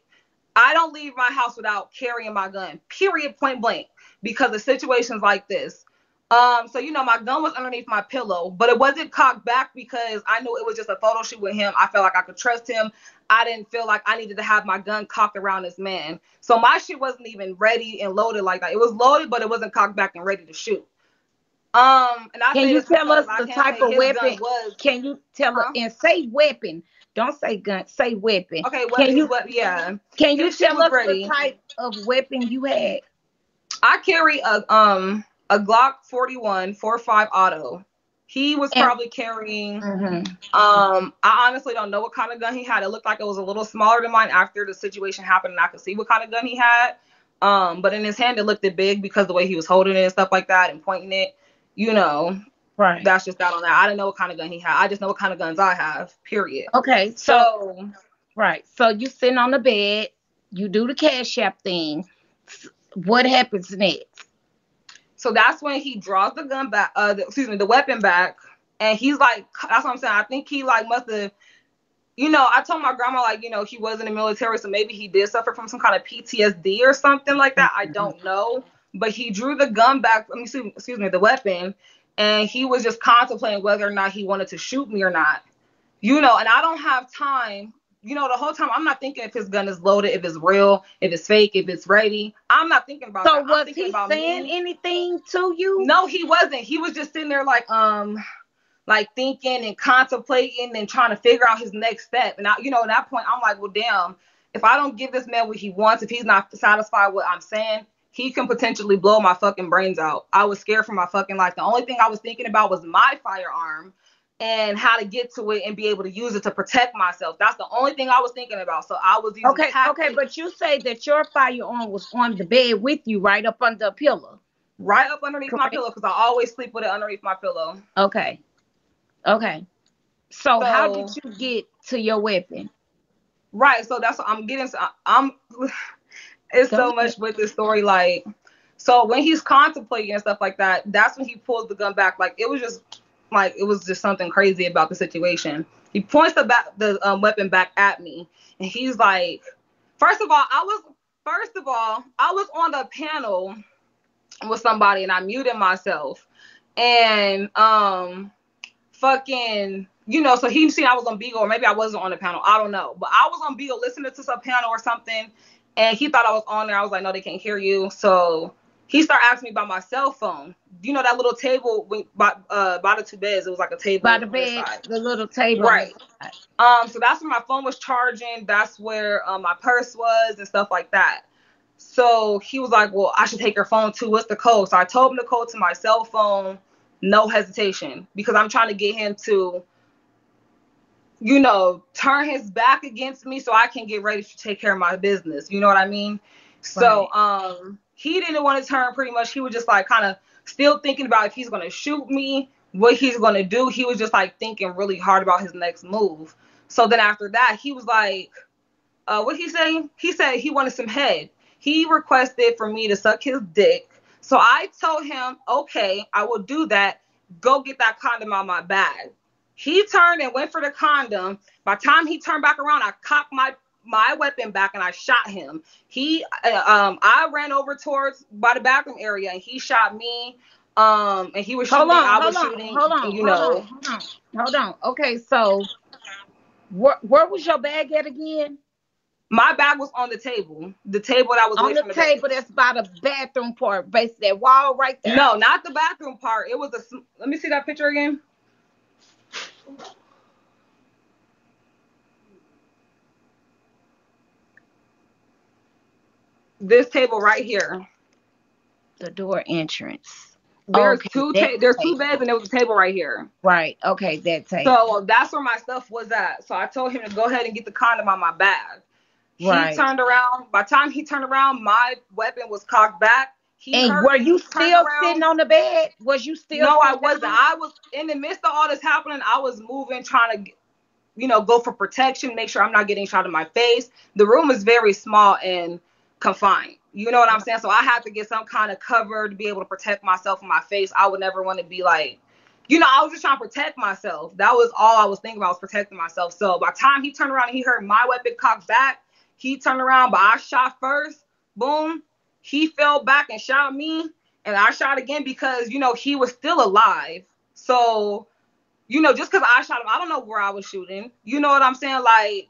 I don't leave my house without carrying my gun. Period. Point blank. Because of situations like this. So my gun was underneath my pillow, but it wasn't cocked back because I knew it was just a photo shoot with him. I felt like I could trust him. I didn't feel like I needed to have my gun cocked around this man. So my shit wasn't even ready and loaded like that. It was loaded, but it wasn't cocked back and ready to shoot. And I Can say you this tell because us I the can type say of his gun weapon? was, Can you tell us huh? and say weapon? Don't say gun. Say weapon. Okay, Can his you weapon, yeah. can you His shit tell was us the ready. type of weapon you had? I carry a Glock 41 45 auto. He was And probably carrying mhm. I honestly don't know what kind of gun he had. It looked like it was a little smaller than mine after the situation happened and I could see what kind of gun he had. But in his hand it looked big because the way he was holding it and stuff like that and pointing it, you know, Right. that's just that on that. I didn't know what kind of gun he had. I just know what kind of guns I have, period. Okay. So So right. So you sitting on the bed. You do the cash app thing. What happens next? so that's when he draws the gun back, the weapon back, and he's like, that's what I'm saying. I think he like must have, I told my grandma like, he was in the military, so maybe he did suffer from some kind of PTSD or something like that. I Mhm. don't know, but he drew the gun back. Let me see, excuse me, the weapon, and he was just contemplating whether or not he wanted to shoot me or not. And I don't have time. The whole time I'm not thinking if his gun is loaded, if it's real, if it's fake, if it's ready. I'm not thinking about So that. I'm was thinking he about saying me. anything to you? No, he wasn't. He was just sitting there like thinking and contemplating and trying to figure out his next step. And at that point, I'm like, well, damn, if I don't give this man what he wants, if he's not satisfied with what I'm saying, he can potentially blow my fucking brains out. I was scared for my fucking life. The only thing I was thinking about was my firearm and how to get to it and be able to use it to protect myself. That's the only thing I was thinking about. So I was using Okay, okay, tactics but you say that your firearm was on the bed with you, right up under a pillow, right up underneath my correct? pillow because I always sleep with it underneath my pillow. Okay, okay. So how did So you get to your weapon? right, so that's what I'm getting. I'm it's Go so ahead. much with this story. Like, so when he's contemplating and stuff like that, that's when he pulls the gun back. It was just something crazy about the situation. He points the weapon back at me, and he's like, first of all, I was on the panel with somebody, and I muted myself, and fucking, so he seen I was on BIGO, or maybe I wasn't on the panel. I don't know. But I was on BIGO listening to some panel or something, and he thought I was on there. I was like, no, they can't hear you. So he started asking me about my cell phone. That little table by the two beds? It was like a By table the on this bed, side. the little table on the Right. side. So that's where my phone was charging. That's where my purse was and stuff like that. So he was like, well, I should take your phone too. What's the code? So I told him the code to my cell phone, no hesitation, because I'm trying to get him to, turn his back against me so I can get ready to take care of my business. You know what I mean? So Right. he didn't want to turn pretty much. He was just like kind of still thinking about if he's gonna shoot me, what he's gonna do. He was just like thinking really hard about his next move. So then after that, he was like, what he say? He said he wanted some head. He requested for me to suck his dick. So I told him, okay, I will do that. Go get that condom out of my bag. He turned and went for the condom. By the time he turned back around, I cocked my weapon back and I shot him. I ran over towards by the bathroom area and he shot me. And he was Hold shooting, on, I hold was on, shooting, hold and on, hold on, hold on, hold on. Okay, so where was your bag at again? my bag was on the table that was On away the from the bed. table that's by the bathroom part, basically that wall right there. No, not the bathroom part. It was let me see that picture again. This table right here. The door entrance. There's Okay, two that there's two beds table. and there was a table right here. Right. Okay, that table. So that's where my stuff was at. So I told him to go ahead and get the condom on my bag. He Right. turned around. By the time he turned around, my weapon was cocked back. He And heard were me. you He turned still sitting around. on the bed? Was you still No, I sitting wasn't. down? I was in the midst of all this happening. I was moving, trying to, go for protection, make sure I'm not getting shot in my face. The room is very small and confined. You know what I'm saying? So I had to get some kind of cover to be able to protect myself and my face. I would never want to be like, I was just trying to protect myself. That was all I was thinking about, was protecting myself. So by the time he turned around and he heard my weapon cocked back, he turned around, but I shot first. Boom. He fell back and shot me. And I shot again because, he was still alive. So, just because I shot him, I don't know where I was shooting. You know what I'm saying? Like,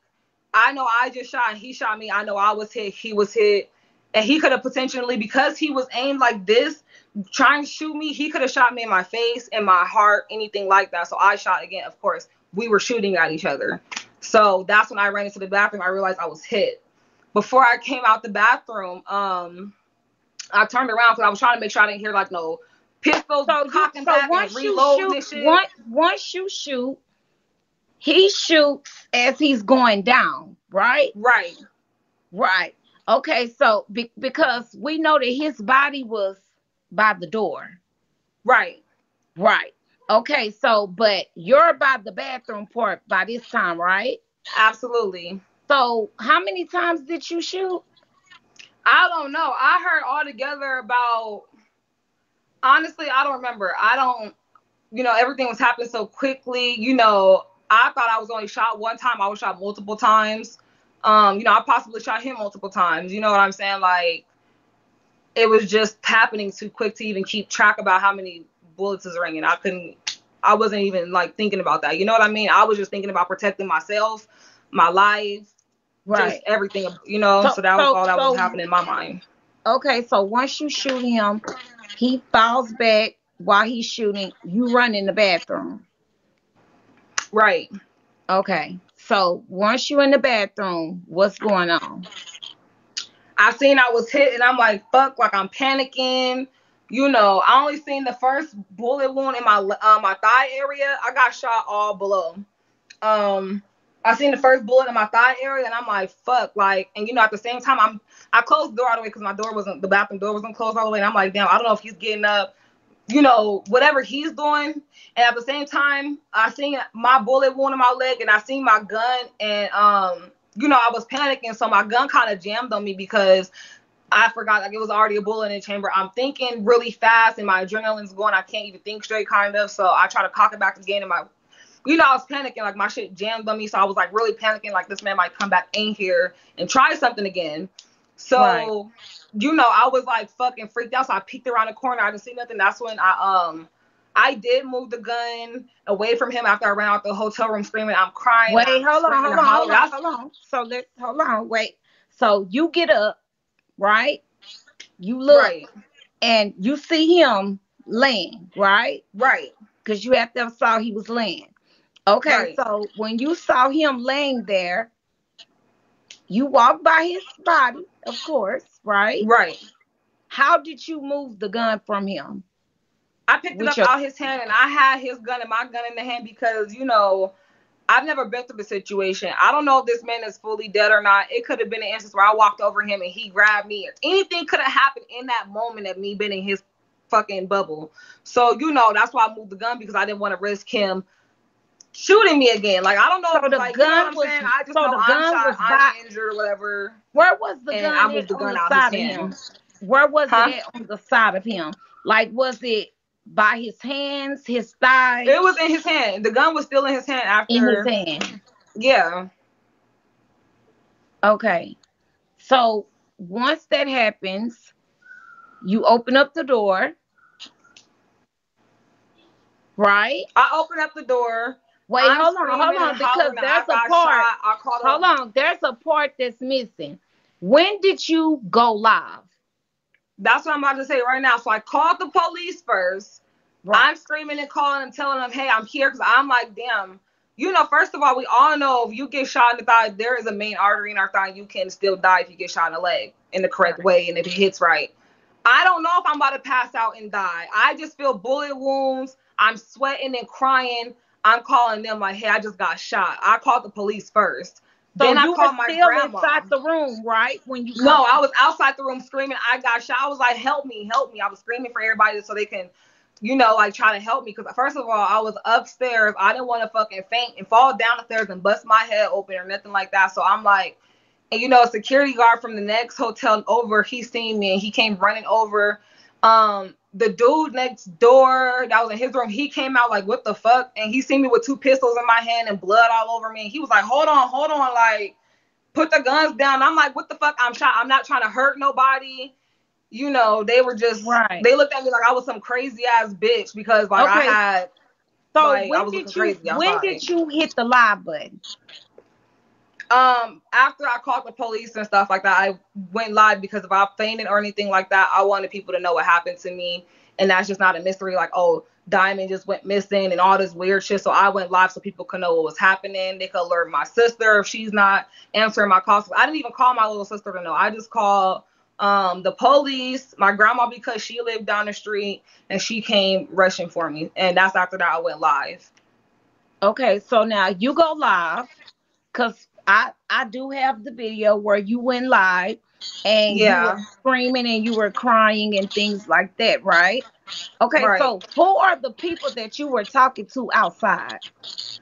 I know I just shot and he shot me. I know I was hit. He was hit. And he could have potentially, because he was aimed like this, trying to shoot me, he could have shot me in my face, in my heart, anything like that. So I shot again. Of course, we were shooting at each other. So that's when I ran into the bathroom. I realized I was hit. Before I came out the bathroom, I turned around because I was trying to make sure I didn't hear like no pistols cocking back and Once you reloading shoot, and shit. once you shoot, he shoots as he's going down, right? Right. Right. Okay, so because we know that his body was by the door. Right. Right. Okay, so but you're by the bathroom part by this time, right? Absolutely. So how many times did you shoot? I don't know. I heard altogether about, honestly, I don't remember. I don't, everything was happening so quickly. I thought I was only shot one time. I was shot multiple times. I possibly shot him multiple times. You know what I'm saying? Like, it was just happening too quick to even keep track about how many bullets is ringing. I wasn't even like thinking about that. You know what I mean? I was just thinking about protecting myself, my life, just Right. everything, So so that was so all that was so happening in my mind. okay, so once you shoot him, he falls back while he's shooting, you run in the bathroom. Right. Okay. So once you're in the bathroom, what's going on? I seen I was hit and I'm like, fuck, like I'm panicking. I only seen the first bullet wound in my thigh area. I got shot all below. Um, I seen the first bullet in my thigh area and I'm like, fuck, like, and at the same time I closed the door all the way because the bathroom door wasn't closed all the way. And I'm like, damn, I don't know if he's getting up, whatever he's doing. And at the same time, I seen my bullet wound in my leg and I seen my gun and I was panicking, so my gun kind of jammed on me because I forgot, like, it was already a bullet in the chamber. I'm thinking really fast and my adrenaline's going. I can't even think straight, kind of. So I try to cock it back again and I was panicking, like my shit jammed on me. So I was like really panicking, like this man might come back in here and try something again. Right. So, I was like fucking freaked out. So I peeked around the corner. I didn't see nothing. That's when I did move the gun away from him after I ran out the hotel room screaming. I'm crying. Wait, I'm hold on, screaming hold and on, hold hollering. on, hold on. So let's hold on, wait. So you get up, right? You look Right. and you see him laying, right? Right. Because you have to have saw he was laying. Okay, Right. so when you saw him laying there, you walked by his body, of course, right? Right. How did you move the gun from him? I picked it With up your out his hand and I had his gun and my gun in the hand because, I've never been through the situation. I don't know if this man is fully dead or not. It could have been an instance where I walked over him and he grabbed me. Anything could have happened in that moment of me being in his fucking bubble. So, that's why I moved the gun, because I didn't want to risk him shooting me again. Like, I don't know so if it's the like, you know what gun I'm was saying? I just so know the I'm gun shot, was I'm by injured or whatever. where was the And I gun at moved the on gun the out his side of hand. him? Where was it Huh? at on the side of him? Like, was it by his hands, his thigh, It was in his hand. The gun was still in his hand in his after. hand? Yeah. Okay. So once that happens, you open up the door, right? I opened up the door. Wait, I'm hold screaming and on, because hollering that there's I a got part. shot. I called Hold up. on, there's a part that's missing. When did you go live? That's what I'm about to say right now. So I called the police first. Right. I'm screaming and calling and telling them, hey, I'm here, because I'm like, damn, first of all, we all know if you get shot in the thigh, there is a main artery in our thigh. You can still die if you get shot in the leg in the correct Right. way and if it hits right. I don't know if I'm about to pass out and die. I just feel bullet wounds. I'm sweating and crying. I'm calling them like, hey, I just got shot. I called the police first. So Then I you were called my still grandma. inside the room, right? When you No, come I was outside the room screaming, I got shot. I was like, help me, help me. I was screaming for everybody so they can, like try to help me. Because first of all, I was upstairs. I didn't want to fucking faint and fall down the stairs and bust my head open or nothing like that. So I'm like, and a security guard from the next hotel over, he seen me and he came running over. The dude next door that was in his room, he came out like, what the fuck? And he seen me with two pistols in my hand and blood all over me. And he was like, hold on, like, put the guns down. I'm like, what the fuck? I'm shot. I'm not trying to hurt nobody. They were just, right. they looked at me like I was some crazy ass bitch because like Okay. So I was looking crazy when outside. did you hit the live button? After I called the police and stuff like that, I went live because if I fainted or anything like that, I wanted people to know what happened to me. And that's just not a mystery. Like, oh, Diamond just went missing and all this weird shit. So I went live so people could know what was happening. They could alert my sister if she's not answering my calls. I didn't even call my little sister to know. I just called the police, my grandma, because she lived down the street and she came rushing for me. And that's after that I went live. Okay, so now you go live because I do have the video where you went live and you were Yeah, screaming and you were crying and things like that, right? Okay, right. so who are the people that you were talking to outside?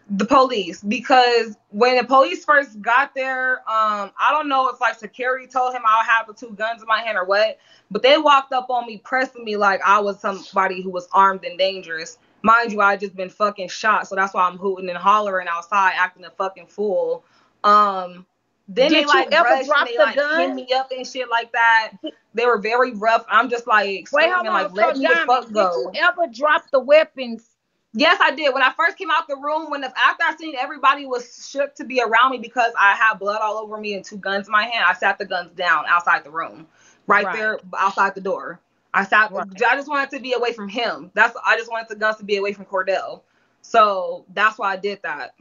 The police, because when the police first got there, I don't know if like security told him I'll have the two guns in my hand or what, but they walked up on me pressing me like I was somebody who was armed and dangerous. Mind you, I just been fucking shot, so that's why I'm hooting and hollering outside acting a fucking fool. Then they Did you like ever rushed and drop they the like pinned gun? me up and shit like that. They were very rough. I'm just like Wait, hold screaming on. like, So, let me the Diamond, fuck did you go. ever drop the weapons? Yes, I did. When I first came out the room, after I seen everybody was shook to be around me because I had blood all over me and two guns in my hand, I sat the guns down outside the room, right Right, there outside the door. I sat. right. I just wanted to be away from him. I just wanted the guns to be away from Cordell. So that's why I did that.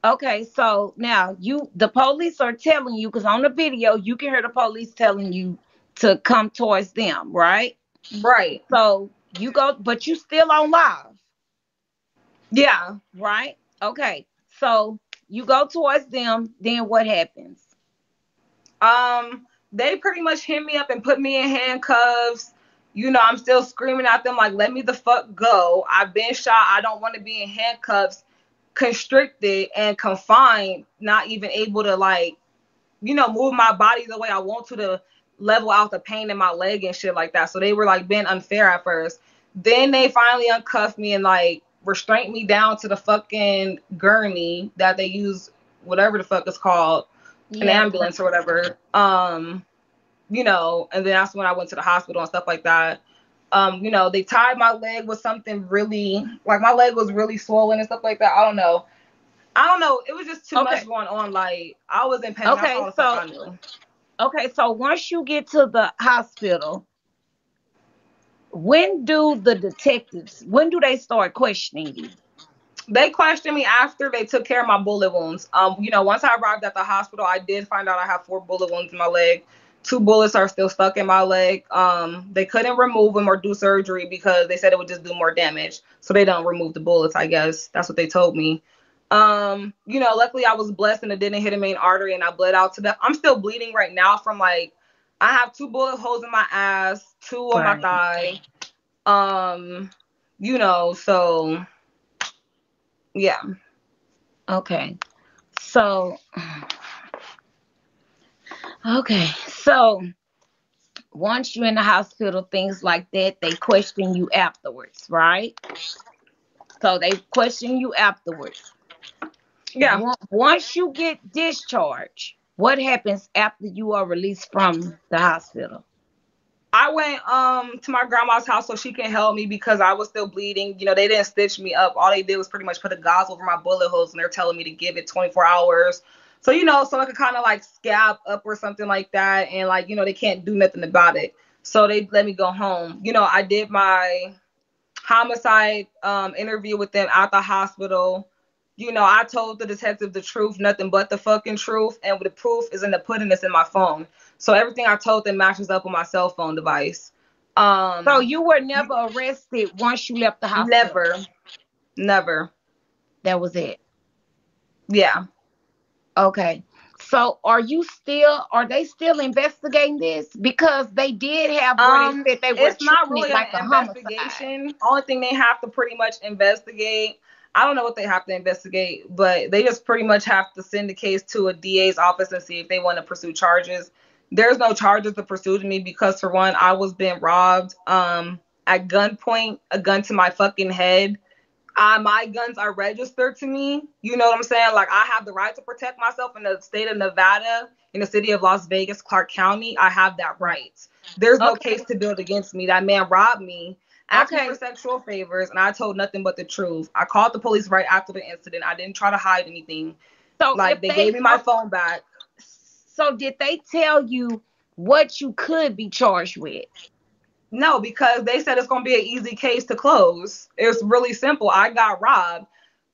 Okay, so now the police are telling you, because on the video you can hear the police telling you to come towards them, right? Right. So you go, but you still on live, Yeah. right? Okay, so you go towards them, then what happens? They pretty much hit me up and put me in handcuffs. I'm still screaming at them like, let me the fuck go. I've been shot. I don't want to be in handcuffs, constricted and confined, not even able to like, move my body the way I want to level out the pain in my leg and shit like that. So they were like being unfair at first. Then they finally uncuffed me and like restrained me down to the fucking gurney that they use, whatever the fuck it's called, an Yeah, ambulance or whatever. And then that's when I went to the hospital and stuff like that. They tied my leg with something really, like my leg was really swollen and stuff like that. I don't know. It was just too much okay, going on. Like I was in pain. That's okay, all the fuck so I knew. once you get to the hospital, when do they start questioning you? They questioned me after they took care of my bullet wounds. Once I arrived at the hospital, I did find out I have 4 bullet wounds in my leg. 2 bullets are still stuck in my leg. They couldn't remove them or do surgery because they said it would just do more damage. So they don't remove the bullets, I guess. That's what they told me. Luckily I was blessed and it didn't hit a main artery and I bled out to death. I'm still bleeding right now from like, I have 2 bullet holes in my ass, 2 on my Right. thigh. Um, so yeah. Okay. So, okay. So, once you're in the hospital, things like that, they question you afterwards, right? So, they question you afterwards. Yeah. Once you get discharged, what happens after you are released from the hospital? I went to my grandma's house so she can help me because I was still bleeding. They didn't stitch me up. All they did was pretty much put a gauze over my bullet holes and they're telling me to give it 24 hours. So, so it could kind of like scab up or something like that. And like, they can't do nothing about it. So they let me go home. I did my homicide interview with them at the hospital. I told the detective the truth, nothing but the fucking truth, and the proof is in the pudding that's in my phone. So everything I told them matches up on my cell phone device. So Um, you were never arrested once you left the hospital. Never, never. That was it. Yeah. Okay. So are they still investigating this? Because they did have where they said they were It's not treating it really an like a homicide. investigation. Only thing they have to pretty much investigate. I don't know what they have to investigate, but they just pretty much have to send the case to a DA's office and see if they want to pursue charges. There's no charges to pursue to me because for one, I was being robbed at gunpoint, a gun to my fucking head. My guns are registered to me. You know what I'm saying? Like I have the right to protect myself in the state of Nevada, in the city of Las Vegas, Clark County. I have that right. There's no Okay. case to build against me. That man robbed me, asked me for Okay. sexual favors, and I told nothing but the truth. I called the police right after the incident. I didn't try to hide anything. So Like if they they gave me my phone back. so did they tell you what you could be charged with? No, because they said it's gonna be an easy case to close. It's really simple. I got robbed.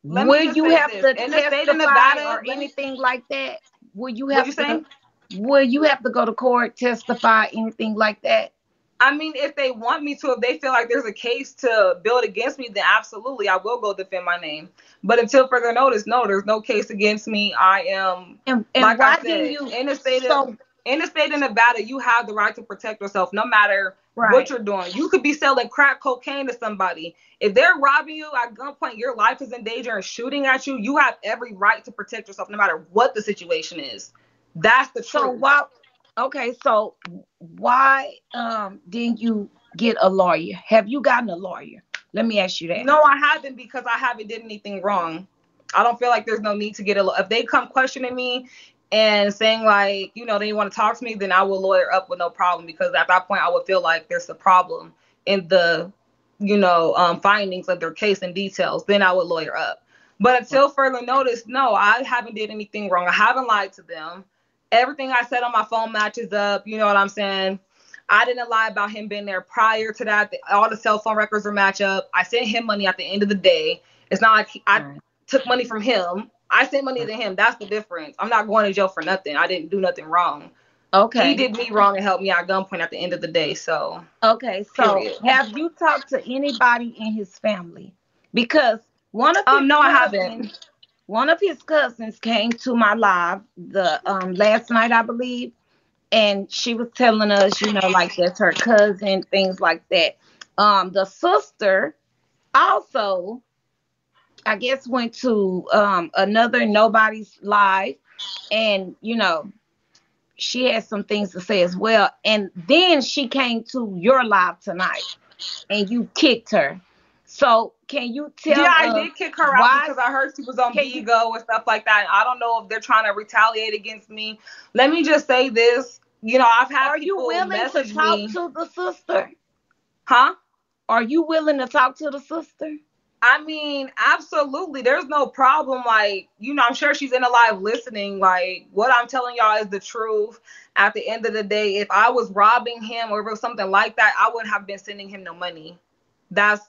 Let me Will just you say have this. to In the state of testify Nevada, or anything like that? Will you what'd you have to say? will you have to go to court, testify, anything like that? I mean, if they want me to, if they feel like there's a case to build against me, then absolutely, I will go defend my name. But until further notice, no, there's no case against me. I am, And like I why didn't said, you of so in the state of Nevada, you have the right to protect yourself, no matter what right. you're doing. You could be selling crack cocaine to somebody. If they're robbing you at gunpoint, your life is in danger and shooting at you. You have every right to protect yourself, no matter what the situation is. That's the So truth. why okay, so why didn't you get a lawyer? Have you gotten a lawyer? Let me ask you that. No, I haven't because I haven't did anything wrong. I don't feel like there's no need to get a. If they come questioning me and saying like, they want to talk to me, then I will lawyer up with no problem because at that point I would feel like there's a problem in the, findings of their case and details. Then I would lawyer up. But until further notice, no, I haven't did anything wrong. I haven't lied to them. Everything I said on my phone matches up. You know what I'm saying? I didn't lie about him being there prior to that. All the cell phone records were match up. I sent him money at the end of the day. It's not like I Right. took money from him. I sent money to him. That's the difference. I'm not going to jail for nothing. I didn't do nothing wrong. He Okay. did me wrong and helped me at gunpoint at the end of the day. So, Okay. So period. have you talked to anybody in his family? Because one of his No, I cousins, haven't. one of his cousins came to my live the last night, I believe, and she was telling us, like that's her cousin, things like that. The sister also, I guess, went to another nobody's live, and she had some things to say as well. And then she came to your live tonight, and you kicked her. So can you Yeah, tell I us did kick her out why? because I heard she was on Can you BIGO and stuff like that. I don't know if they're trying to retaliate against me. Let me just say this. I've had Are you people willing to message talk me. to the sister? Huh? Are you willing to talk to the sister? I mean, absolutely. There's no problem. Like, I'm sure she's in a live listening. Like, what I'm telling y'all is the truth. At the end of the day, if I was robbing him or something like that, I wouldn't have been sending him no money. That's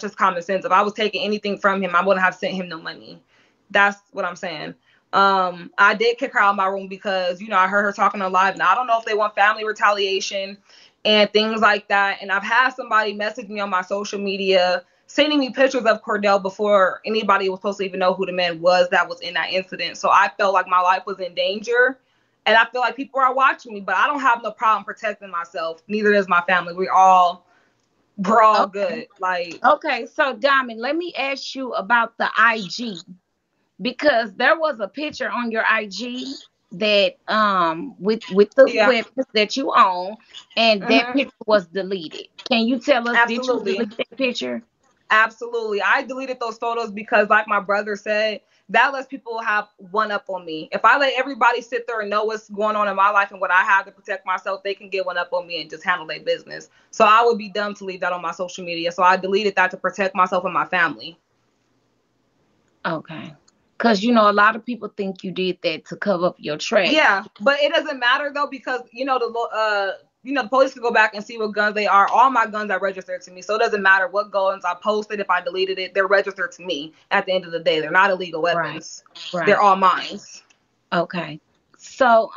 just common sense. If I was taking anything from him, I wouldn't have sent him no money. That's what I'm saying. I did kick her out of my room because, I heard her talking on live. Now, I don't know if they want family retaliation and things like that. And I've had somebody message me on my social media sending me pictures of Cordell before anybody was supposed to even know who the man was that was in that incident. So I felt like my life was in danger. And I feel like people are watching me, but I don't have no problem protecting myself. Neither does my family. We're all Okay. good. Like, Okay. So, Diamond, let me ask you about the IG, because there was a picture on your IG that with the yeah. weapons that you own, and that Hmm. picture was deleted. Can you tell us, did you Absolutely. delete that picture? Absolutely. I deleted those photos because, like my brother said, that lets people have one up on me. If I let everybody sit there and know what's going on in my life and what I have to protect myself, they can get one up on me and just handle their business. So I would be dumb to leave that on my social media. So I deleted that to protect myself and my family. Okay. Because a lot of people think you did that to cover up your tracks. Yeah, but it doesn't matter though because the police can go back and see what guns they are. All my guns are registered to me, so it doesn't matter what guns I posted. If I deleted it, they're registered to me. At the end of the day, they're not illegal Right. weapons. They're Right. all mine. Okay. So,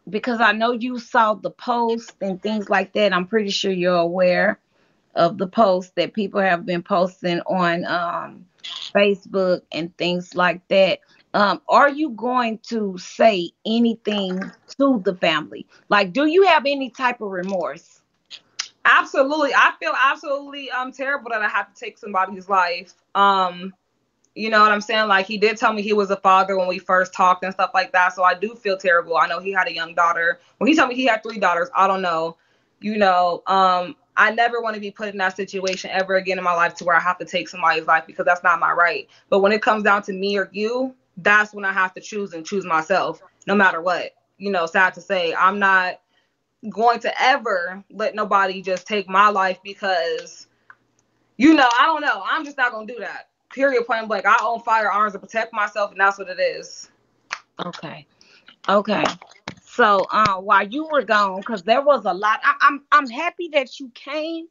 because I know you saw the post and things like that, I'm pretty sure you're aware of the posts that people have been posting on Facebook and things like that. Are you going to say anything to the family? Like, do you have any type of remorse? Absolutely, I feel absolutely terrible that I have to take somebody's life. You know what I'm saying? Like, he did tell me he was a father when we first talked and stuff like that. So I do feel terrible. I know he had a young daughter. When he told me he had 3 daughters, I don't know. I never want to be put in that situation ever again in my life to where I have to take somebody's life, because that's not my right. But when it comes down to me or you, that's when I have to choose and choose myself, no matter what. Sad to say, I'm not going to ever let nobody just take my life because, I don't know. I'm just not going to do that. Period, point blank. I own firearms to protect myself, and that's what it is. Okay. Okay. So, while you were gone, because there was a lot, I'm happy that you came.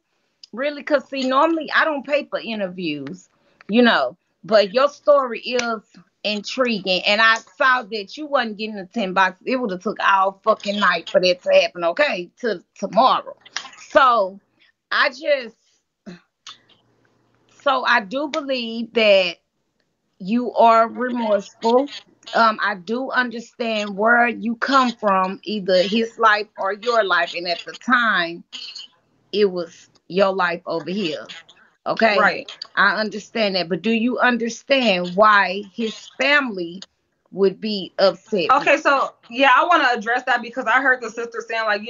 Really, because see, normally I don't pay for interviews, you know, but your story is intriguing, and I saw that you wasn't getting the 10 boxes. It would have took all fucking night for that to happen. Okay, to tomorrow. So I just, so I do believe that you are remorseful. I do understand where you come from, either his life or your life, and at the time, it was your life over here. Okay, Right. I understand that, but do you understand why his family would be upset with? Okay, so yeah, I want to address that because I heard the sister saying, like,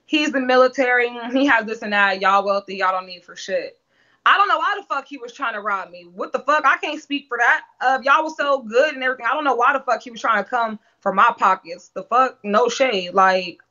he's the military, he has this and that, y'all wealthy, y'all don't need for shit. I don't know why the fuck he was trying to rob me. What the fuck? I can't speak for that. Y'all was so good and everything. I don't know why the fuck he was trying to come for my pockets. The fuck? No shade. Like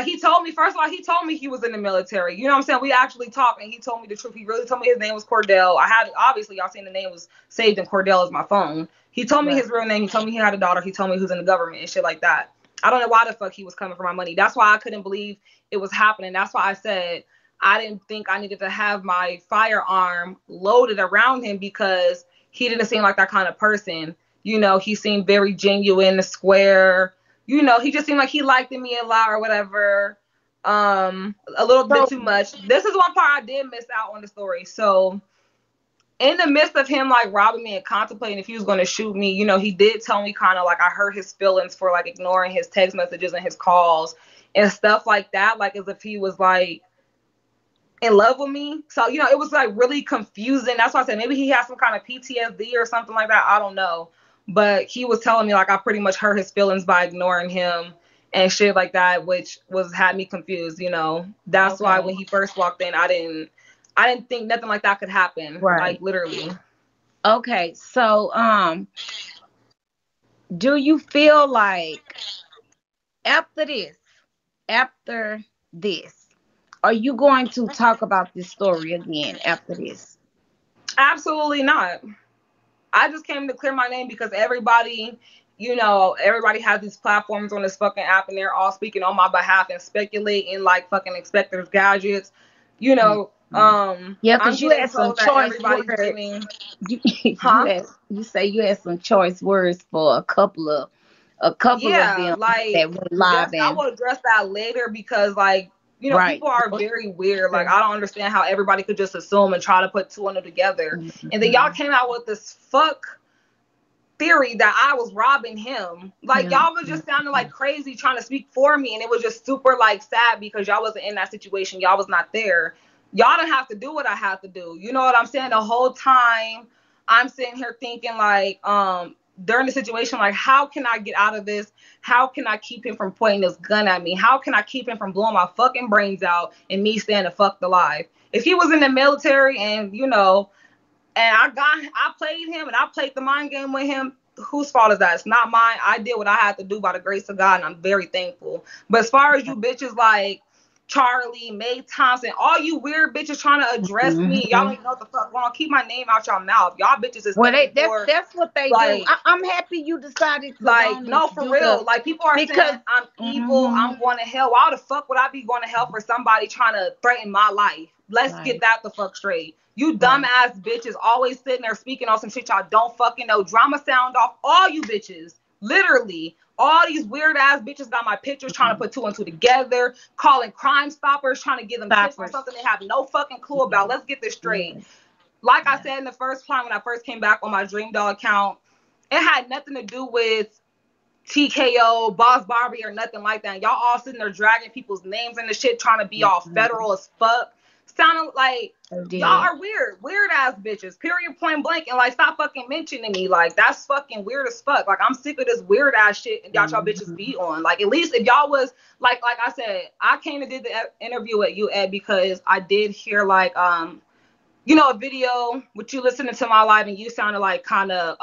he told me, first of all, he told me he was in the military. You know what I'm saying? We actually talked and he told me the truth. He really told me his name was Cordell. I had, obviously, y'all seen the name was saved in Cordell as my phone. He told me Right. his real name. He told me he had a daughter. He told me he was in the government and shit like that. I don't know why the fuck he was coming for my money. That's why I couldn't believe it was happening. That's why I said I didn't think I needed to have my firearm loaded around him, because he didn't seem like that kind of person. He seemed very genuine, square. He just seemed like he liked me a lot or whatever. A little bit So, too much. This is one part I did miss out on the story. So in the midst of him like robbing me and contemplating if he was going to shoot me, he did tell me kind of like I hurt his feelings for like ignoring his text messages and his calls and stuff like that, like as if he was like in love with me. So, it was like really confusing. That's why I said maybe he has some kind of PTSD or something like that. I don't know. But he was telling me like I pretty much hurt his feelings by ignoring him and shit like that, which was had me confused. That's why okay, when he first walked in, I didn't think nothing like that could happen. Like right. literally. Okay, so do you feel like after this, after this, are you going to talk about this story again after this? Absolutely not. I just came to clear my name because everybody has these platforms on this fucking app and they're all speaking on my behalf and speculating like fucking inspectors gadgets. Mhm. Yeah, I'm because you getting had some told that choice everybody's words. giving, You huh? you say you had some choice words for a couple of Yeah, them like that went live I and will address that later because like, right. people are very weird. Like I don't understand how everybody could just assume and try to put two and two together. And then y'all Mhm. came out with this theory that I was robbing him. Like Mhm. y'all was just sounding like crazy trying to speak for me, and it was just super like sad because y'all wasn't in that situation. Y'all was not there. Y'all don't have to do what I have to do. You know what I'm saying? The whole time I'm sitting here thinking like, during the situation, like how can I get out of this? How can I keep him from pointing this gun at me? How can I keep him from blowing my fucking brains out and me staying the fuck alive? If he was in the military and and I played him and I played the mind game with him. Whose fault is that? It's not mine. I did what I had to do by the grace of God, and I'm very thankful. But as far as you bitches like Charlie, Mae Thompson, all you weird bitches trying to address me. Y'all don't even know what the fuck going on. Keep my name out your mouth. Y'all bitches is that's what they do. I'm happy you decided to like, no, for real. Like, people are saying I'm evil, I'm going to hell. Why the fuck would I be going to hell for somebody trying to threaten my life? Let's get that the fuck straight. You dumbass bitches always sitting there speaking on some shit y'all don't fucking know. Drama sound off all you bitches. Literally. All these weird ass bitches got my pictures trying to put two and two together, calling Crime Stoppers, trying to give them tips on something they have no fucking clue about. Let's get this straight. Like I said in the first time when I first came back on my Dream Doll account, it had nothing to do with TKO, Boss Barbie, or nothing like that. And y'all all sitting there dragging people's names and the shit, trying to be all federal as fuck. Sounding like y'all are weird ass bitches, period, point blank. And like, stop fucking mentioning me. Like, that's fucking weird as fuck. Like, I'm sick of this weird ass shit and y'all bitches be on. Like, at least if y'all was like I said, I came and did the interview with you, Ed, because I did hear like you know, a video with you listening to my live, and you sounded like kind of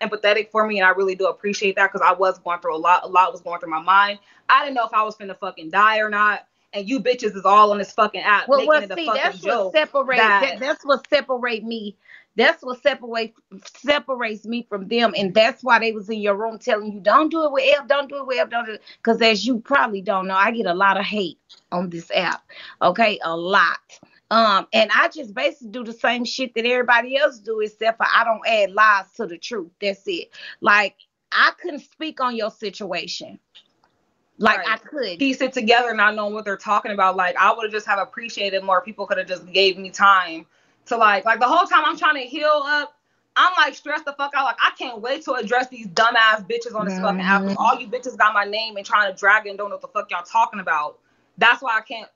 empathetic for me, and I really do appreciate that, because I was going through a lot was going through my mind. I didn't know if I was finna fucking die or not, and you bitches is all on this fucking app making it a fucking joke. That's what separate me. That's what separates me from them, and that's why they was in your room telling you, don't do it with F, don't do it with F, don't do it. Because as you probably don't know, I get a lot of hate on this app. Okay, a lot. And I just basically do the same shit that everybody else do, except for I don't add lies to the truth. That's it. Like, I couldn't speak on your situation. Like, I could piece it together, not knowing what they're talking about. Like, I would have just have appreciated more. People could have just gave me time to like the whole time I'm trying to heal up, I'm like stressed the fuck out. Like, I can't wait to address these dumbass bitches on this fucking app. All you bitches got my name and trying to drag it and don't know what the fuck y'all talking about. That's why I can't.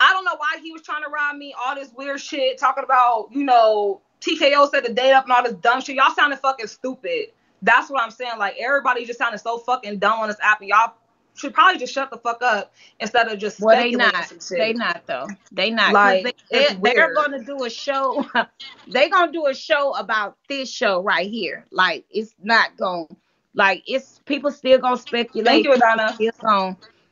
I don't know why he was trying to rob me, all this weird shit, talking about, you know, TKO set the date up and all this dumb shit. Y'all sounded fucking stupid. That's what I'm saying. Like, everybody just sounded so fucking dumb on this app, and y'all should probably just shut the fuck up instead of just speculating some shit. They not, though. They not. Like, they're going to do a show. They're going to do a show about this show right here. Like, it's not going, like, it's, people still going to speculate. Thank you, Adana.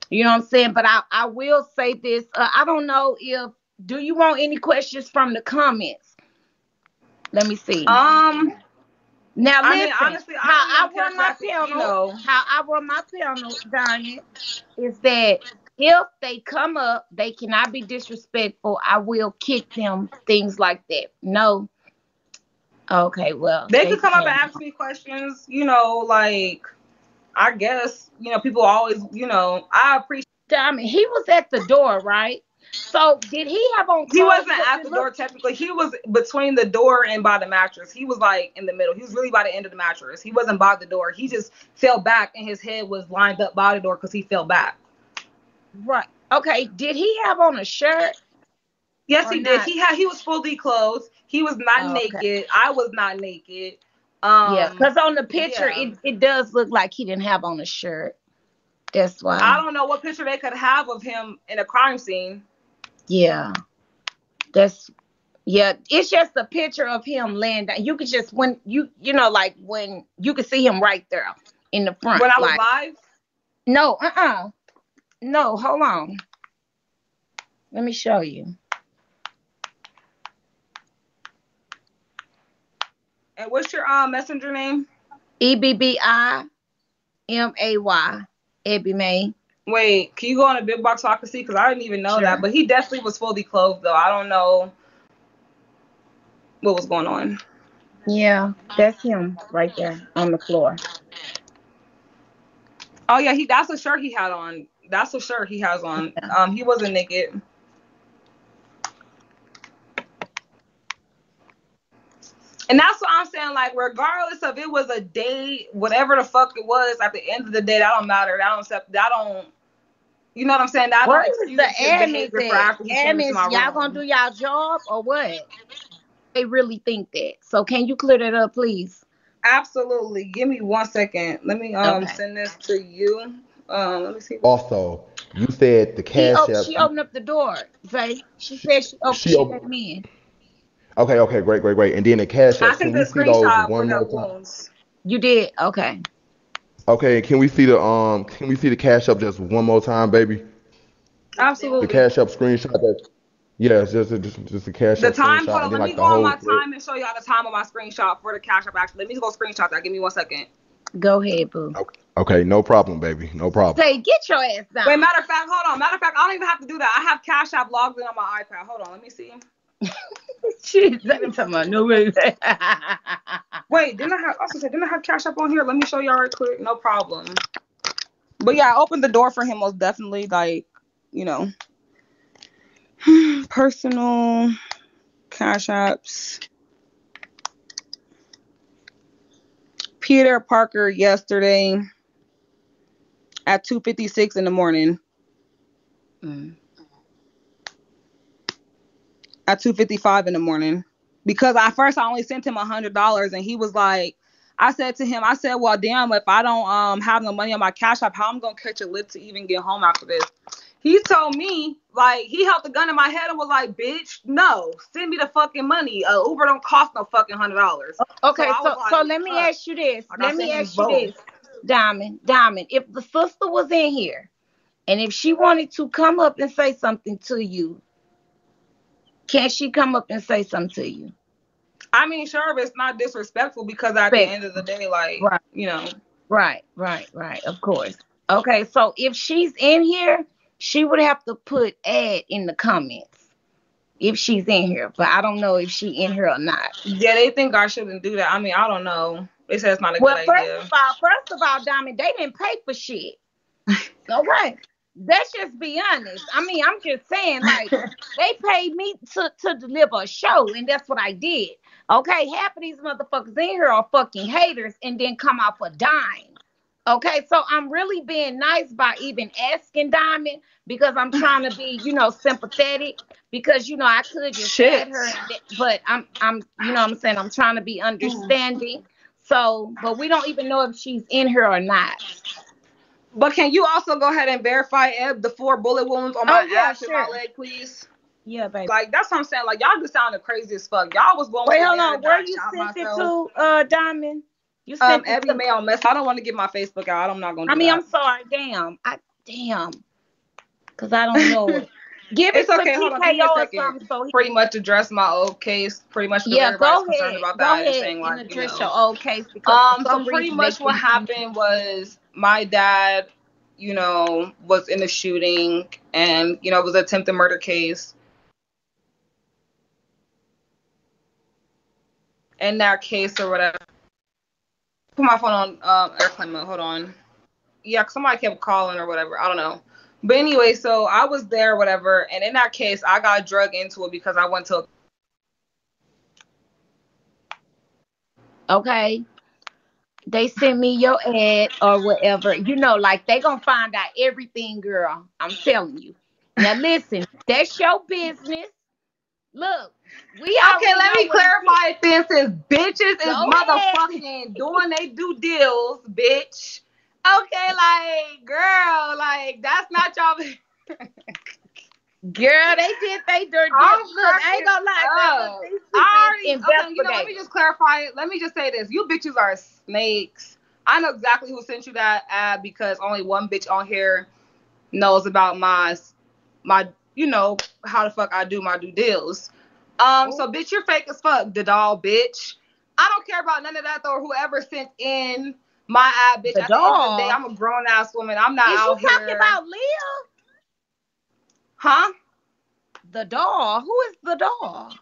You know what I'm saying? But I will say this. I don't know if, do you want any questions from the comments? Let me see. Now, listen, I mean, honestly, how I run my panel, darn it, is that if they come up, they cannot be disrespectful. I will kick them, things like that. No. Okay, well. They could come up and ask me questions, you know, like, I guess, you know, people always, you know, I appreciate. I mean, he was at the door, right? So did he have on clothes? He wasn't at the door technically. He was between the door and by the mattress. He was like in the middle. He was really by the end of the mattress. He wasn't by the door. He just fell back and his head was lined up by the door because he fell back. Right. Okay. Did he have on a shirt? Yes, he did. He was fully clothed. He was not naked. I was not naked. Yeah, because on the picture, it does look like he didn't have on a shirt. That's why. I don't know what picture they could have of him in a crime scene. Yeah. It's just a picture of him laying down. You could just, when you know, like when you could see him right there in the front. When I was live? No, no, hold on. Let me show you. And what's your messenger name? EBBIMAY. Ebby May. Wait, can you go on a big box so I can see? Because I didn't even know that. But he definitely was fully clothed, though. I don't know what was going on. Yeah, that's him right there on the floor. Oh, yeah, that's a shirt he had on. That's a shirt he has on. He wasn't naked. And that's what I'm saying. Like, regardless of it was a date, whatever the fuck it was, at the end of the day, that don't matter. That don't. You know what I'm saying? That don't excuse his behavior for after he came into my room. Y'all gonna do y'all job or what? They really think that. So can you clear that up, please? Absolutely. Give me 1 second. Let me send this to you. Let me see. Also, you said the cash app. She opened up the door. Zay. She said she let me in. Okay, great. And then the cash app. I think the screenshot one more time. You did? Okay. Okay, can we see the cash app just one more time, baby? The Absolutely. Cash App screenshot that. Yeah, it's just a Cash The App time, screenshot, hold and on, then let me like go the on whole my thread. time and show y'all the time on my screenshot for the Cash App actually. Let me just go screenshot that. Give me 1 second. Go ahead, boo. Okay, okay, no problem, baby, no problem. Say, get your ass Wait, down. matter of fact, hold on. Matter of fact, I don't even have to do that. I have Cash App logged in on my iPad. Hold on, let me see. Shit, let me tell my no way. Wait, didn't I have Cash App on here? Let me show y'all right quick. No problem. But yeah, I opened the door for him most definitely. Like, you know, personal Cash Apps. Peter Parker yesterday at 2:56 in the morning. At 2:55 in the morning. Because at first I only sent him $100 and he was like, I said to him, I said, well, damn, if I don't have no money on my Cash App, how I'm gonna catch a lift to even get home after this? He told me, like, he held the gun in my head and was like, bitch, no, send me the fucking money. Uber don't cost no fucking $100. Okay, I was so like, let me fuck. ask you this. Like, I Let sent me him ask you both. this, Diamond. If the sister was in here and if she wanted to come up and say something to you, can she come up and say something to you? I mean, sure, but it's not disrespectful because at the end of the day, like, Right, you know. right, of course. Okay, so if she's in here, she would have to put ad in the comments if she's in here. But I don't know if she in here or not. Yeah, they think I shouldn't do that. I mean, I don't know. They said it's not a Well, good idea. first of all, Diamond, they didn't pay for shit. Okay. Let's just be honest. I mean, I'm just saying, like, they paid me to deliver a show, and that's what I did. Okay, half of these motherfuckers in here are fucking haters and then come off a dime. Okay, so I'm really being nice by even asking Diamond because I'm trying to be, sympathetic because I could just add her, but I'm, what I'm saying, I'm trying to be understanding. So, but we don't even know if she's in here or not. But can you also go ahead and verify the 4 bullet wounds on my ass and my leg, please? Yeah, baby. Like, that's what I'm saying. Like, y'all just sounded crazy as fuck. Y'all was going with the hold narrative on. Where that I you shot sent myself. it to, Diamond? You sent it every to mail mess. I don't want to get my Facebook out. I'm not gonna do that. I'm sorry. Damn. Because I don't know it. Give it It's okay. to Hold on. Give me a TKO or second. something. So Pretty much address my old case. Pretty much because yeah, everybody's go concerned ahead. about Go that and ahead saying, and like, address your old case because for So some pretty reason they much what think happened was my dad, was in a shooting and, it was an attempted murder case. In that case or whatever. Put my phone on airplane mode. Hold on. Yeah, 'cause somebody kept calling or whatever. I don't know. But anyway, so I was there, whatever. And in that case, I got drugged into it because I went to okay. They send me your ad or whatever. Like they gonna find out everything, girl. I'm telling you. Now listen, that's your business. Look, we Okay, already let know me what it is. clarify this is bitches is Go ahead. motherfucking doing they do deals, bitch. Okay, like, girl, like, that's not y'all. Girl, they did they dirt. Look, I ain't gonna lie, baby. These people Okay, let me just clarify it. Let me just say this. You bitches are snakes. I know exactly who sent you that ad because only one bitch on here knows about my how the fuck I do my due deals. So bitch, you're fake as fuck, the doll bitch. I don't care about none of that though. Whoever sent in my ad, bitch. At the end of the day, I'm a grown ass woman. I'm not out here. Is you talking about Leah? Huh? The doll? Who is the doll?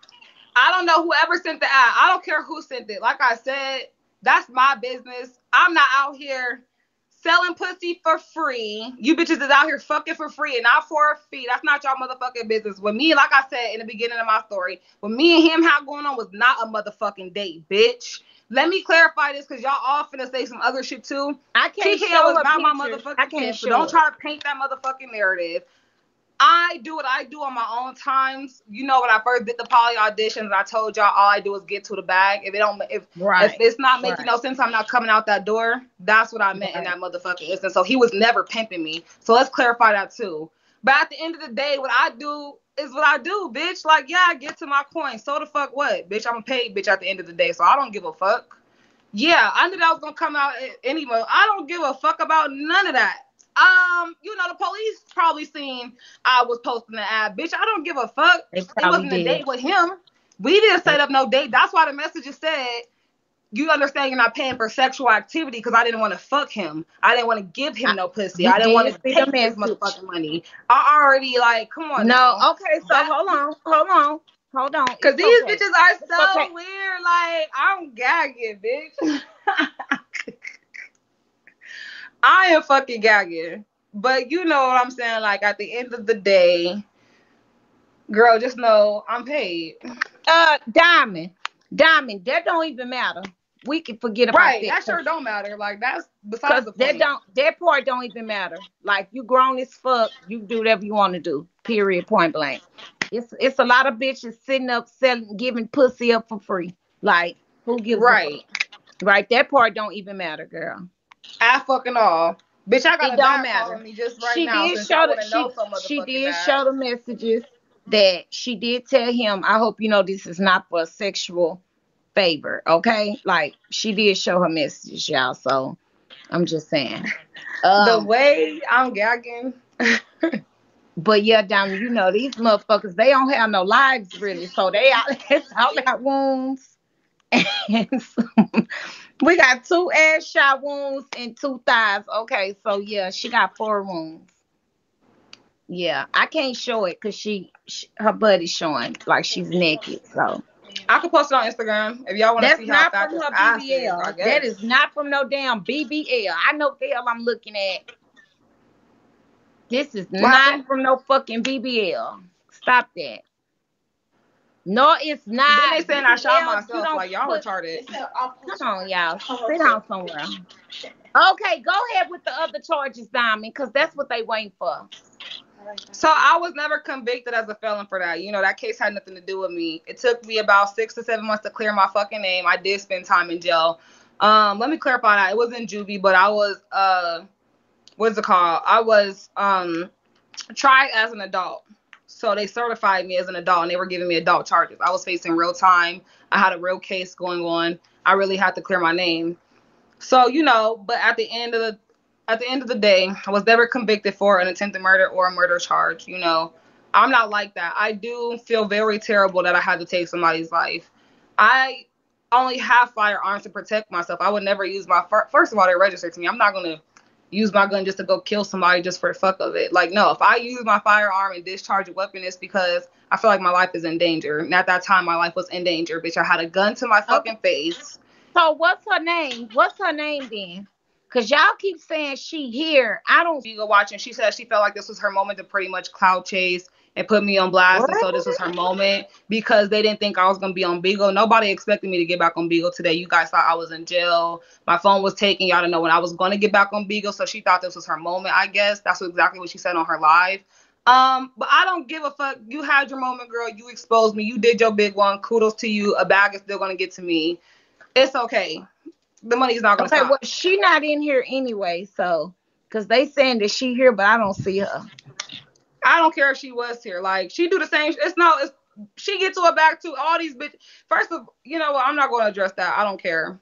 I don't know. Whoever sent the ad. I don't care who sent it. Like I said, that's my business. I'm not out here selling pussy for free. You bitches is out here fucking for free and not for a fee. That's not y'all motherfucking business. With me, like I said in the beginning of my story, what me and him had going on was not a motherfucking date, bitch. Let me clarify this because y'all all finna say some other shit too. I can't TKO show is a not my picture. motherfucking kid, so don't try to paint that motherfucking narrative. I do what I do on my own times. When I first did the poly auditions, I told y'all all I do is get to the bag. If it's not making no sense, I'm not coming out that door. That's what I meant in that motherfucking instance. So he was never pimping me. So let's clarify that too. But at the end of the day, what I do is what I do, bitch. Like, yeah, I get to my coin. So the fuck what? Bitch, I'm a paid bitch at the end of the day. So I don't give a fuck. Yeah, I knew that was gonna come out anyway. I don't give a fuck about none of that. The police probably seen I was posting the ad. Bitch, I don't give a fuck. They It probably wasn't a did. date with him. We didn't set up no date. That's why the messages said, you understand you're not paying for sexual activity because I didn't want to fuck him. I didn't want to give him no pussy. You I didn't want did to see the take his message. motherfucking money. I already, like, come on No, now. okay, so hold on. Because It's these okay. bitches are It's so okay. weird. Like, I'm gagging, bitch. I am fucking gagging. But you know what I'm saying? Like, at the end of the day, girl, just know I'm paid. Diamond, that don't even matter. We can forget about Right. that. That sure don't matter. Like, that's Cause besides the point. that part don't even matter. Like, you grown as fuck, you do whatever you want to do. Period. Point blank. It's a lot of bitches sitting up selling, giving pussy up for free. Like, who gives a fuck? Right. Right. That part don't even matter, girl. I fucking all. Bitch, I got It a don't guy matter. calling me just right She now did since y'all show the want to know so she motherfucking did bad. show the messages that she did tell him. I hope you know this is not for a sexual favor. Okay, like she did show her messages, y'all. So I'm just saying. The Um, way I'm gagging. but yeah, down you know these motherfuckers they don't have no lives really, so they all it's all got wounds. And we got 2 ass shot wounds and 2 thighs. Okay, so yeah, she got 4 wounds. Yeah, I can't show it because her butt is showing like she's naked. So I could post it on Instagram if y'all want to that's see how not fat from this her ass is, I BBL. That guess. is not from no damn BBL. I know what the hell I'm looking at. This is What not happened? from no fucking BBL. Stop that. No, it's Then they not. saying I shot BBL, you myself. don't Like, y'all put. retarded. It said I'll Come post it. on, y'all. I'll Sit post down it. somewhere. Okay, go ahead with the other charges, Diamond, because that's what they waiting for. So I was never convicted as a felon for that. That case had nothing to do with me. It took me about 6 to 7 months to clear my fucking name. I did spend time in jail. Let me clarify that. It was in juvie, but I was what's it called? I was tried as an adult. So they certified me as an adult and they were giving me adult charges. I was facing real time. I had a real case going on. I really had to clear my name. So, but at the end of the day, I was never convicted for an attempted murder or a murder charge. I'm not like that. I do feel very terrible that I had to take somebody's life. I only have firearms to protect myself. I would never use my first of all, they registered to me. I'm not gonna use my gun just to go kill somebody just for the fuck of it. Like, no, if I use my firearm and discharge a weapon, it's because I feel like my life is in danger. And at that time, my life was in danger, bitch. I had a gun to my Okay. fucking face. So what's her name? What's her name then? Cause y'all keep saying she here. I don't. BIGO watching. She said she felt like this was her moment to pretty much cloud chase and put me on blast. What? And so this was her moment because they didn't think I was going to be on BIGO. Nobody expected me to get back on BIGO today. You guys thought I was in jail. My phone was taken. Y'all didn't know when I was going to get back on BIGO. So she thought this was her moment, I guess. That's exactly what she said on her live. But I don't give a fuck. You had your moment, girl. You exposed me. You did your big one. Kudos to you. A bag is still going to get to me. It's okay. The money's not going to Okay, well stop. she not in here anyway. So, cause they saying that she here, but I don't see her. I don't care if she was here. Like, she do the same. She get to her back to all these bitches. First of, you know what? I'm not going to address that. I don't care.